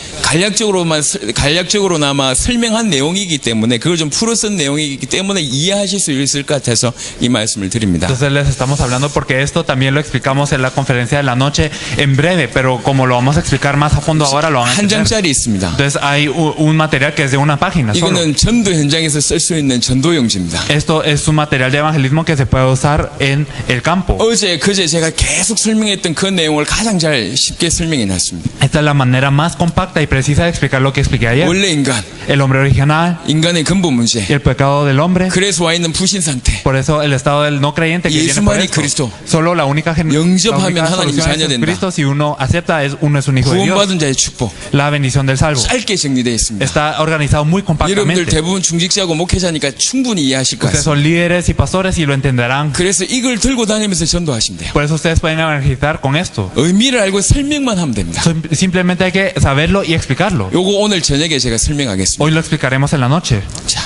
간략적으로나마 설명한 내용이기 때문에 그걸 좀 풀어 쓴 내용이기 때문에 이해하실 수 있을 것 같아서 이 말씀을 드립니다. Entonces les estamos hablando porque esto también lo explicamos en la conferencia de la noche en breve, pero como lo vamos a explicar más a fondo ahora lo van a 한 entender. 장짜리 있습니다. Entonces hay un material que es de una página solo. 이거는 전도 현장에서 쓸 수 있는 전도용지입니다. Esto es un material de evangelismo que se puede usar en el campo. 어제 그제 제가 계속 설명했던 그 내용을 가장 잘 쉽게 설명해 놨습니다. Esta es la manera más compacta y precisa de explicar lo que expliqué ayer. 원래 인간, El hombre original, 인간의 근본 문제, el pecado del hombre. 그래서 와 있는 불신 상태. Por eso el estado del no creyente que viene por 예수만이 esto. 그리스도. Solo la única 영접하면 하나님 solución 자녀 es 된다. Cristo. Si uno acepta, uno es un hijo de Dios. 구원받은 자의 축복. La bendición del salvo. 짧게 정리되어 있습니다. Está organizado muy 여러분들 compactamente. 대부분 중직자고 목회자니까 충분히 이해하실 것 Ustedes 같습니다. son líderes y pastores y lo entenderán. 그래서 이걸 들고 다니면서 전도하시면 돼요. Por eso ustedes pueden evangelizar con esto. 의미를 알고 설명만 하면 됩니다. Simplemente hay que saberlo y explicarlo. 요거 오늘 저녁에 제가 설명하겠습니다. Hoy lo explicaremos en la noche. 자,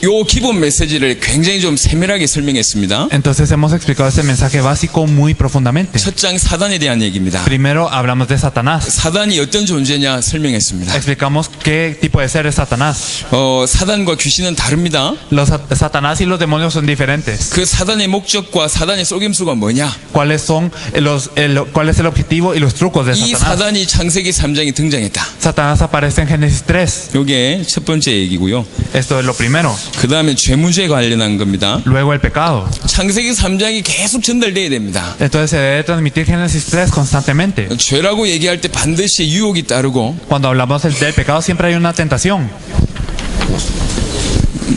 요 기본 메시지를 굉장히 좀 세밀하게 설명했습니다. Entonces hemos explicado este mensaje básico muy profundamente. 첫 장 사단에 대한 얘기입니다. Primero hablamos de Satanás. 사단이 어떤 존재냐 설명했습니다. Explicamos qué tipo de ser es Satanás. 사단과 귀신은 다릅니다. Satanás y los demonios son diferentes. 그 사단의 목적과 사단의 속임수가 뭐냐? ¿Cuál es el objetivo y los trucos de 이 Satanás? 사단이 창세기 3장에 등장했다. Satanás aparece en Génesis 3. 요게 첫 번째 얘기고요. Esto es lo primero. 그 다음에 죄문제 관련한 겁니다. Luego el pecado. 창세기 3장이 계속 전달돼야 됩니다. Entonces se debe transmitir Génesis 3 constantemente. 죄라고 얘기할 때 반드시 유혹이 따르고 Cuando hablamos del pecado siempre hay una tentación.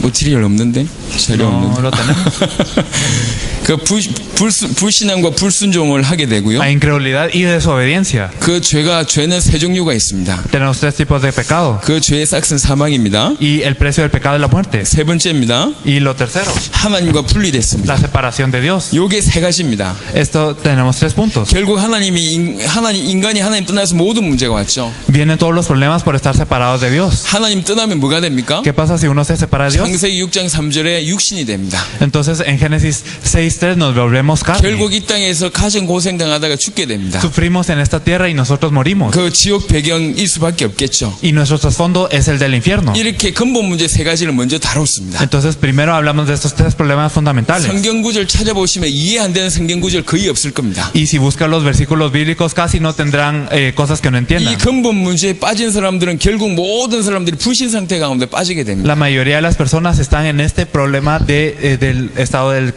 material 없는데? 자료 No 없는데? lo tenemos. 그 불신앙과 불순종을 하게 되고요. a incredulidad y desobediencia. 그 죄는 세 종류가 있습니다. Tenemos tres tipos de pecado. 그 죄의 싹은 사망입니다. Y el precio del pecado es la muerte. 세 번째입니다. Y lo tercero, 하나님과 분리됐습니다. la separación de Dios. 요게 세 가지입니다. Esto tenemos tres puntos. 결국 인간이 하나님 떠나서 모든 문제가 왔죠. Vienen todos los problemas por estar separados de Dios. 하나님 떠나면 뭐가 됩니까? ¿Qué pasa si uno se separa de Dios? 창세기 6장 3절에 육신이 됩니다. Entonces en Génesis 6:3 nos volvemos carne. 결국 이 땅에서 가정 고생 당하다가 죽게 됩니다. Sufrimos en esta tierra y nosotros morimos. 그 지옥 배경일 수밖에 없겠죠. Y nuestro trasfondo es el del infierno. 이렇게 근본 문제 세 가지를 먼저 다뤘습니다. Entonces primero hablamos de estos tres problemas fundamentales. 성경 구절 찾아보시면 이해 안 되는 성경 구절 거의 없을 겁니다. Y si buscan los versículos bíblicos casi no tendrán cosas que no 이 entiendan. 근본 문제에 빠진 사람들은 결국 모든 사람들이 불신 상태 가운데 빠지게 됩니다. La mayoría de las personas están en este problema del estado del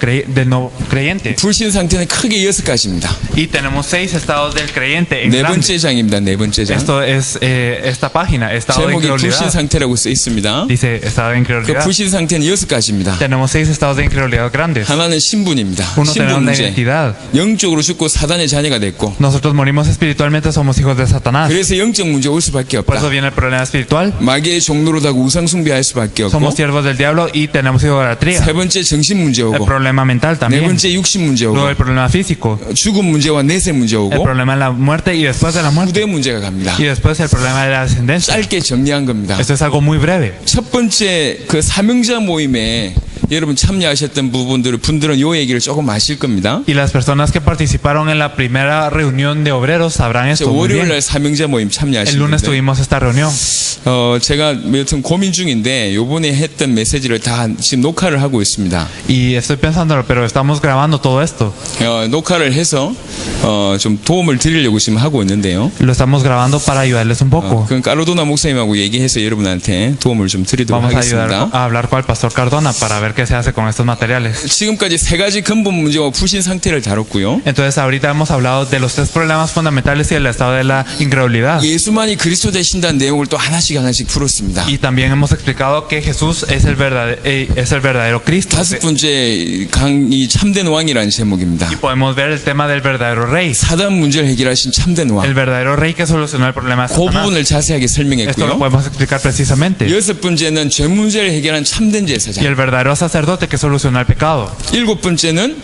no creyente. 불신 상태는 크게 6가지입니다. Y tenemos 6 estados del creyente en 네 grande. 번째 장입니다. 네 번째 장. Esto es esta página, estado de 제목이 불신 incredulidad. 상태라고 써 있습니다. Dice estado de 그 incredulidad. 불신 상태는 6가지입니다. Tenemos 6 estados de incredulidad grandes. 하나는 신분입니다. Uno 신분 tenemos la 문제. identidad. 영적으로 죽고 사단의 자녀가 됐고 Nosotros morimos espiritualmente, somos hijos de Satanás. 그래서 영적 문제 올 수밖에 Por eso 없다. viene el problema espiritual. 마귀의 종로로 다고 우상 숭배할 수밖에 없고 Somos siervos del diablo y tenemos idolatría. 세 번째 정신 문제 El 오고 problema mental 네 también. 번째 육신 문제 오고 Luego el problema físico. 죽음 문제와 내세 문제 El 오고 problema de la muerte y después de la muerte. 후대 문제가 갑니다. Y después el problema de la descendencia. 짧게 정리한 겁니다. Esto es algo muy breve. 첫 번째 그 사명자 모임에 여러분 참여하셨던 분들은 요 얘기를 조금 아실 겁니다. Y las personas que participaron en la primera reunión de obreros sabrán esto muy 월요일 bien. 날 사명자 모임 El 참여하신 lunes 분들 tuvimos esta reunión. 제가 여튼 고민 중인데 요번에 했던 메시지를 다 지금 녹화를 하고 있습니다. Y estoy pensándolo, pero estamos grabando todo esto. 녹화를 해서 좀 도움을 드리려고 지금 하고 있는데요. Lo estamos grabando para ayudarles un poco. 그건 까로도나 목사님하고 얘기해서 여러분한테 도움을 좀 드리도록 Vamos a ayudar 하겠습니다. a hablar con el pastor Cardona para ver qué se hace con estos materiales. 지금까지 세 가지 근본 문제와 불신 상태를 다뤘고요. Entonces ahorita hemos hablado de los tres problemas fundamentales y el estado de la incredulidad. 예수만이 그리스도 되신다는 내용을 또 하나씩 풀었습니다. Y también hemos explicado que Jesús es el verdadero Cristo. 다섯 번째 강이 참된 왕이라는 제목입니다. Y podemos ver el tema del verdadero rey. 사단 문제를 해결하신 참된 왕. El verdadero rey que solucionó el problema de 그 Satanás. 부분을 자세하게 Esto lo 설명했고요. podemos explicar precisamente. 여섯 번째는 죄 문제를 해결한 참된 Y 제사장. el verdadero sacerdote que solucionó el pecado. 일곱 번째는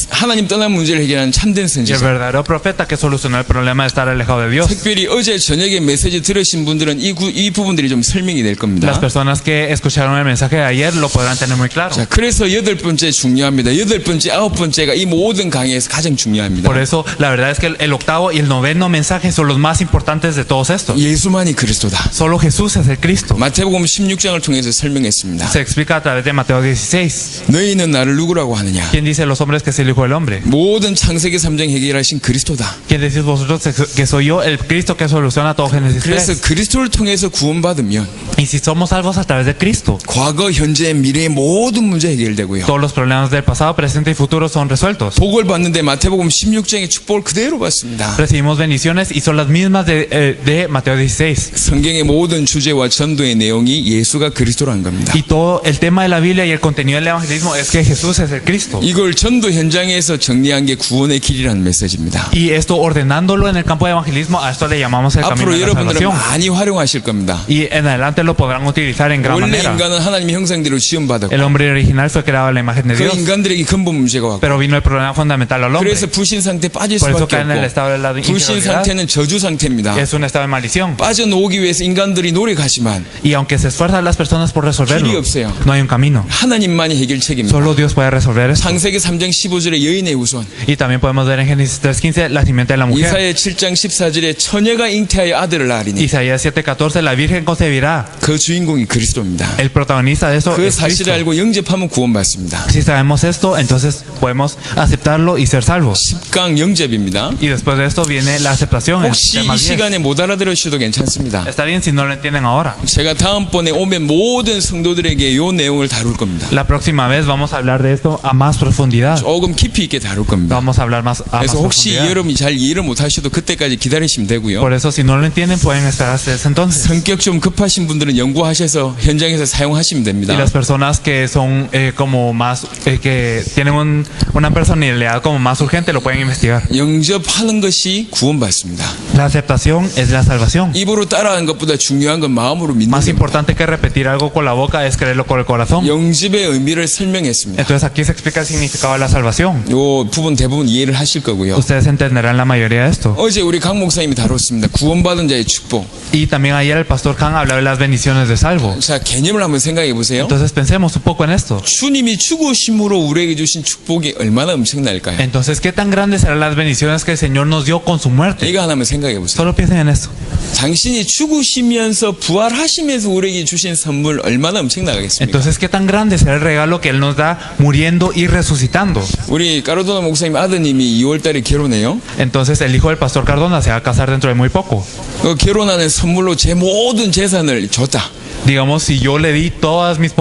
하나님 떠난 문제를 해결한 참된 Y el 선지자. verdadero profeta que solucionó el problema de estar alejado de Dios. 특별히 어제 저녁에 메시지 들으신 분들은 이 부분들이 좀 설명이 될 Las 겁니다. personas que escucharon el mensaje de ayer lo podrán tener muy claro. 자, 그래서 여덟 번째 중요합니다. 여덟 번째, 아홉 번째가 이 모든 강의에서 가장 중요합니다. Por eso, la verdad es que el octavo y el noveno mensaje son los más importantes de todos estos. 예수만이 그리스도다. Solo Jesús es el Cristo. 마태복음 16장을 통해서 설명했습니다. Se explica a través de Mateo 16. 너희는 나를 누구라고 하느냐? ¿Quién dice los hombres que es el Hijo del Hombre? 모든 창세기 3장 해결하신 그리스도다. ¿Quién decís vosotros que soy yo, el Cristo que soluciona todo Génesis 그래서 3? 그리스도를 통해서 구원받으면 Y si somos salvos a través de Cristo, 과거, 현재, 미래의 모든 문제 해결되고요. todos los problemas del pasado, presente y futuro son resueltos. 복을 받는데 마태복음 16장의 축복을 그대로 받습니다. Recibimos bendiciones y son las mismas de Mateo 16. 성경의 모든 주제와 전도의 내용이 예수가 그리스도라는 겁니다. Y todo el tema de la Biblia y el contenido del evangelismo es que Jesús es el Cristo. 이걸 전도 현장에서 정리한 게 구원의 길이라는 메시지입니다. Y esto ordenándolo en el campo de evangelismo, a esto le llamamos el camino 앞으로 de la 여러분들은 salvación. 많이 활용하실 겁니다. Y en adelante lo podrán utilizar en gran 원래 manera. 인간은 하나님의 형상대로 지음받았고 El hombre original fue creado a la imagen de 그 Dios, 인간들에게 근본 문제가 왔고 pero vino el problema fundamental al hombre. 그래서 불신 상태 빠질 Por eso 수밖에 caen en el 없고 estado de la 불신 incredulidad. 상태는 저주 상태입니다. Es un estado de maldición. 빠져나오기 위해서 인간들이 노력하지만 Y aunque se esfuerzan las personas por resolverlo, 길이 없어요. no hay un camino. 하나님만이 해결책입니다. Solo Dios puede resolver esto. 창세기 3장 15절에 여인의 후손, Y también podemos ver en Génesis 3:15 la simiente de la mujer. 이사야 7장 14절에 처녀가 잉태하여 아들을 낳으리니 Isaías 7:14 la virgen concebirá. 그 주인공이 그리스도입니다. El protagonista de eso 그 es 사실을 Cristo. 알고 영접하면 구원받습니다. Si sabemos esto, entonces podemos aceptarlo y ser salvos. 10강 영접입니다. Y después de esto viene la aceptación. en 혹시 tema 이 10. 시간에 못 알아들으셔도 괜찮습니다. Está bien si no lo entienden ahora. 제가 다음번에 오면 모든 성도들에게 이 내용을 다룰 겁니다. La próxima vez vamos a hablar de esto a más profundidad. profundidad. 조금 깊이 있게 다룰 겁니다. Vamos a hablar más a más 그래서 혹시 profundidad. 여러분이 잘 이해를 못하셔도 그때까지 기다리시면 되고요. Por eso, si no lo entienden, pueden esperar hasta ese entonces. 성격 좀 급하신 분들은 연구하셔서 현장에서 사용하시면 Y 됩니다. las personas que son como más, que tienen una personalidad como más urgente, lo pueden investigar. 영접하는 것이 구원받습니다. La aceptación es la salvación. 입으로 따라하는 것보다 중요한 건 마음으로 믿는 Más 겁니다. importante que repetir algo con la boca es creerlo con el corazón. 영접의 의미를 설명했습니다. Entonces aquí se explica el significado de la salvación. 요 부분 대부분 이해를 하실 거고요. Ustedes entenderán la mayoría de esto. 어제 우리 강 목사님이 다뤘습니다. 구원받은 자의 축복. Y también ayer el pastor Khan hablaba de las bendiciones de salvo. 자, 개념을 한번 생각해 보세요. Entonces pensemos un poco en esto. 주님이 죽으심으로 우리에게 주신 축복이 얼마나 엄청날까요? Entonces, ¿qué tan grandes serán las bendiciones que el Señor nos dio con su muerte? 이거 하나만 생각해 보세요. Solo piensen en esto. 당신이 죽으시면서 부활하시면서 우리에게 주신 선물 얼마나 엄청나겠습니까? Entonces, ¿qué tan grande será el regalo que Él nos da muriendo y resucitando? 우리 까르도나 목사님 아드님이 2월 달에 결혼해요. Entonces, el hijo del pastor Cardona se va a casar dentro de muy poco. 그 결혼하는 선물로 제 모든 재산을 줬다. Digamos, si yo le di todas mis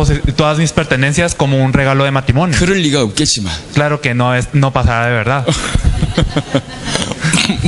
pertenencias como un regalo de matrimonio. 그럴 리가 없겠지만 Claro que no pasará de verdad.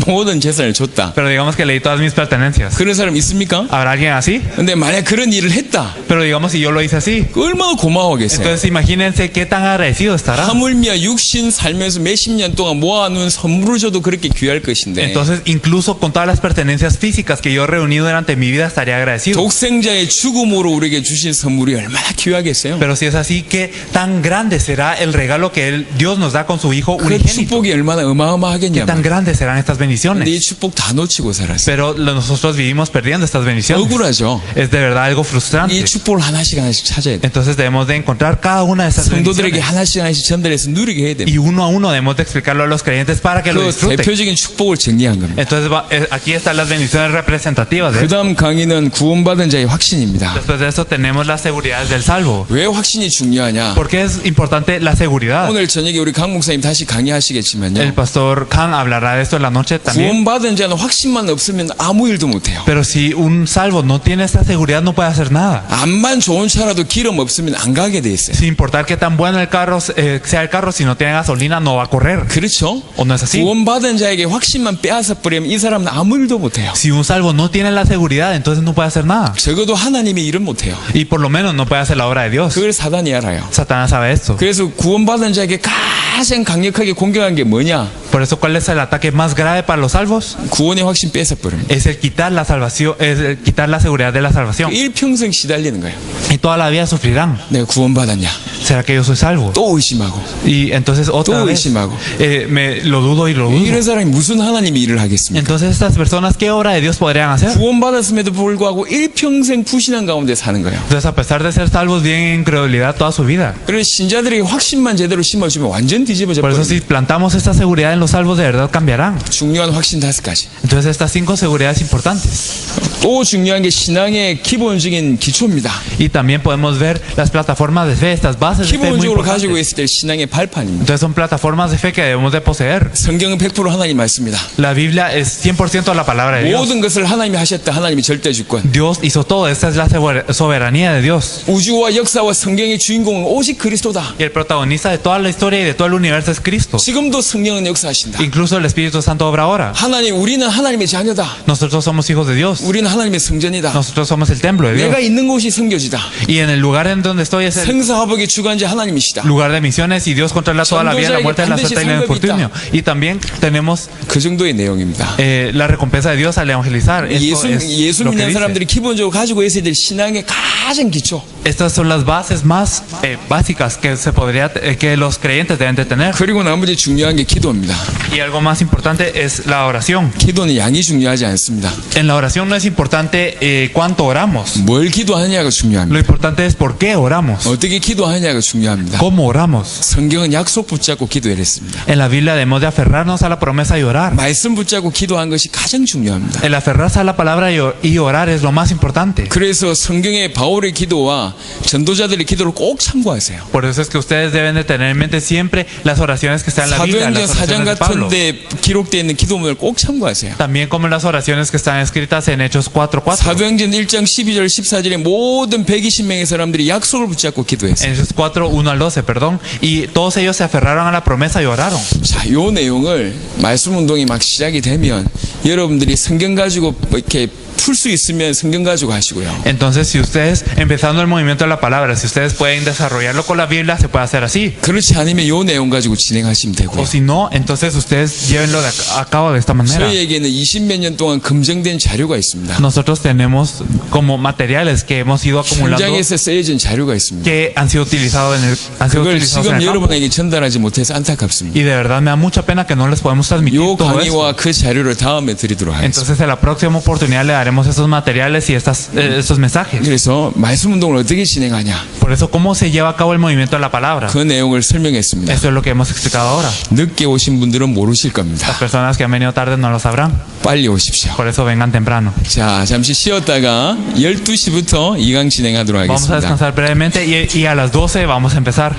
모든 재산을 줬다. Pero digamos que le di todas mis pertenencias. 그런 사람 있습니까? ¿Habrá alguien así? 근데 만약 그런 일을 했다. Pero digamos, si yo lo hice así. 얼마나 고마워하겠어요. Entonces, imagínense qué tan agradecido estará. 하물며 육신 살면서 몇십 년 동안 모아놓은 선물을 줘도 그렇게 귀할 것인데 Entonces, incluso con todas las pertenencias físicas que yo he reunido durante mi vida, estaría agradecido. 독생자의 죽음으로 우리에게 주신 선물이 얼마나 귀하겠어요. Pero si es así, ¿qué tan grande será el regalo que Dios nos da con su Hijo 그 unigénito? 축복이 얼마나 ¿Qué tan 어마어마하겠냐면 grandes serán estas 근데 bendiciones? 이 축복 다 놓치고 살았어요. Pero nosotros vivimos perdiendo estas bendiciones. 억울하죠. Es de verdad algo frustrante. 이 축복을 하나씩 찾아야 돼. Entonces debemos de encontrar cada una de estas 성도들에게 bendiciones. 하나씩 전달해서 누리게 해야 됩니다. Y uno a uno debemos de explicarlo a los creyentes para que lo 그 disfruten. 대표적인 축복을 정리한 겁니다. Entonces aquí están las bendiciones representativas de 그 esto. 다음 강의는 구원받은 자의 확신입니다. Después de eso tenemos las seguridades del salvo. 왜 확신이 중요하냐? ¿Por qué es importante la seguridad? 오늘 저녁에 우리 강 목사님 다시 El 강의하시겠지만요. pastor Khan hablará de esto en la noche también. 구원받은 자는 확신만 없으면 아무 일도 못해요. Pero si un salvo no tiene esta seguridad, no puede hacer nada. 암만 좋은 차라도 기름 없으면 안 가게 돼 있어요. Sin importar qué tan bueno el carro sea el carro, si no tiene gasolina, no va a correr. 그렇죠? ¿O no es así? 구원받은 자에게 확신만 빼앗아 버리면 이 사람은 아무 일도 못해요. Si un salvo no tiene la seguridad, entonces no puede hacer nada. 적어도 하나님의 일은 못해요. Y por lo menos no puede hacer la obra de Dios. 그걸 사단이 알아요. Satanás sabe esto. 그래서 구원받은 자에게 가장 강력하게 공격한 게 뭐냐? Por eso, ¿cuál es el ataque más grave para los salvos? 구원의 확신 뺏어버립니다. Es el quitar la salvación, es el quitar la seguridad de la salvación. 일평생 시달리는 거예요. Y toda la vida sufrirán. 내가 구원받았냐? ¿Será que yo soy salvo? 또 의심하고. Y entonces otra 또 vez 의심하고. me lo dudo y lo dudo. 이런 사람이 무슨 하나님이 일을 하겠습니까? Entonces estas personas, ¿qué obra de Dios podrían hacer? 구원받았음에도 불구하고 일평생 불신한 가운데 사는 거예요. Entonces, a pesar de ser salvos, viven en incredulidad toda su vida. 그래서 신자들에게 확신만 제대로 심어주면 완전 뒤집어져 Por eso, 버립니다. si plantamos esta seguridad en los salvos, de verdad cambiarán. 중요한 확신 5가지. Entonces, estas 5 seguridades importantes. 또 중요한 게 신앙의 기본적인 기초입니다. Y también podemos ver las plataformas de fe, estas bases de fe muy 기본적으로 가지고 importantes. 있을 때 신앙의 발판입니다. Entonces, son plataformas de fe que debemos de poseer. 성경은 100% 하나님 말씀입니다. La Biblia es 100% la palabra de Dios. 모든 것을 하나님이 하셨다. 하나님이 절대 주권. Dios hizo todo. Esta es la soberanía de Dios. 우주와 역사와 성경의 주인공은 오직 그리스도다. Y el protagonista de toda la historia y de todo el universo es Cristo. 지금도 성령은 역사하신다. Incluso el Espíritu Santo obra ahora. 우리는 하나님의 자녀다. Nosotros somos hijos de Dios. 우리는 하나님의 성전이다. Nosotros somos el templo de Dios. 내가 있는 곳이 성교지다. Y en el lugar en donde estoy es el 생사화복의 주관자 하나님이시다. lugar de misiones y Dios controla toda la vida, la muerte, la suerte y el infortunio. Y también tenemos 그 정도의 내용입니다. la recompensa de Dios al evangelizar. Esto 예수 es lo que 믿는 dice. 사람들이 기본적으로 가지고 있어야 될 신앙의 가장 기초. Estas son las bases más básicas que los creyentes deben de tener. 그리고 나머지 중요한 게 기도입니다. Y algo más importante es la oración. 기도는 양이 중요하지 않습니다. En la oración no es importante cuánto oramos. 뭘 기도하느냐가 Lo 중요합니다. importante es por qué oramos. 어떻게 기도하느냐가 중요합니다. ¿Cómo oramos? 성경은 약속 붙잡고 기도했습니다. En la Biblia debemos de aferrarnos a la promesa y orar. 말씀 붙잡고 기도한 것이 가장 중요합니다. El aferrarse a la palabra y orar es lo más importante. 그래서 성경의 바울의 기도와 전도자들의 기도를 꼭 참고하세요. Por eso es que ustedes deben de tener en mente siempre las oraciones que están en la Biblia, 사도행전 las oraciones 4장 de Pablo. 같은데 기록되어 있는 기도문을 꼭 참고하세요. También como las oraciones que están escritas en Hechos 4:4. 사도행전 1장 12절 14절에 모든 120명의 사람들이 약속을 붙잡고 기도했어요. En Hechos 4, 1 al 12, perdón. Y todos ellos se aferraron a la promesa y oraron. 자, 요 내용을 말씀 운동이 막 시작이 되면 여러분들이 성경 가지고 뭐 이렇게 풀 수 있으면 성경 가지고 하시고요. Entonces, si ustedes, empezando el movimiento de la palabra, si ustedes pueden desarrollarlo con la Biblia, se puede hacer así. 그렇지 않으면 요 내용 가지고 진행하시면 되고요. O si no, entonces ustedes llévenlo a cabo de esta manera. 저희에게는 20몇 년 동안 검증된 자료가 있습니다. Nosotros tenemos como materiales que hemos ido acumulando 현장에서 쓰여진 자료가 있습니다. que han sido utilizados 그걸 en 지금 el campo. 여러분에게 전달하지 못해서 안타깝습니다. Y de verdad me da mucha pena que no les podemos transmitir 요 todo esto. 강의와 그 자료를 다음에 드리도록 하겠습니다. Entonces, en la próxima oportunidad le daremos esos materiales y estos mensajes. 그래서 말씀 운동을 어떻게 진행하냐 Por eso, ¿cómo se lleva a cabo el movimiento de la palabra? 그 내용을 설명했습니다. Eso es lo que hemos explicado ahora. 늦게 오신 분들은 모르실 겁니다. Las personas que han venido tarde no lo sabrán. 빨리 오십시오. Por eso vengan temprano. 자, 잠시 쉬었다가 12시부터 2강 진행하도록 Vamos a 하겠습니다. descansar brevemente y a las 12 vamos a empezar.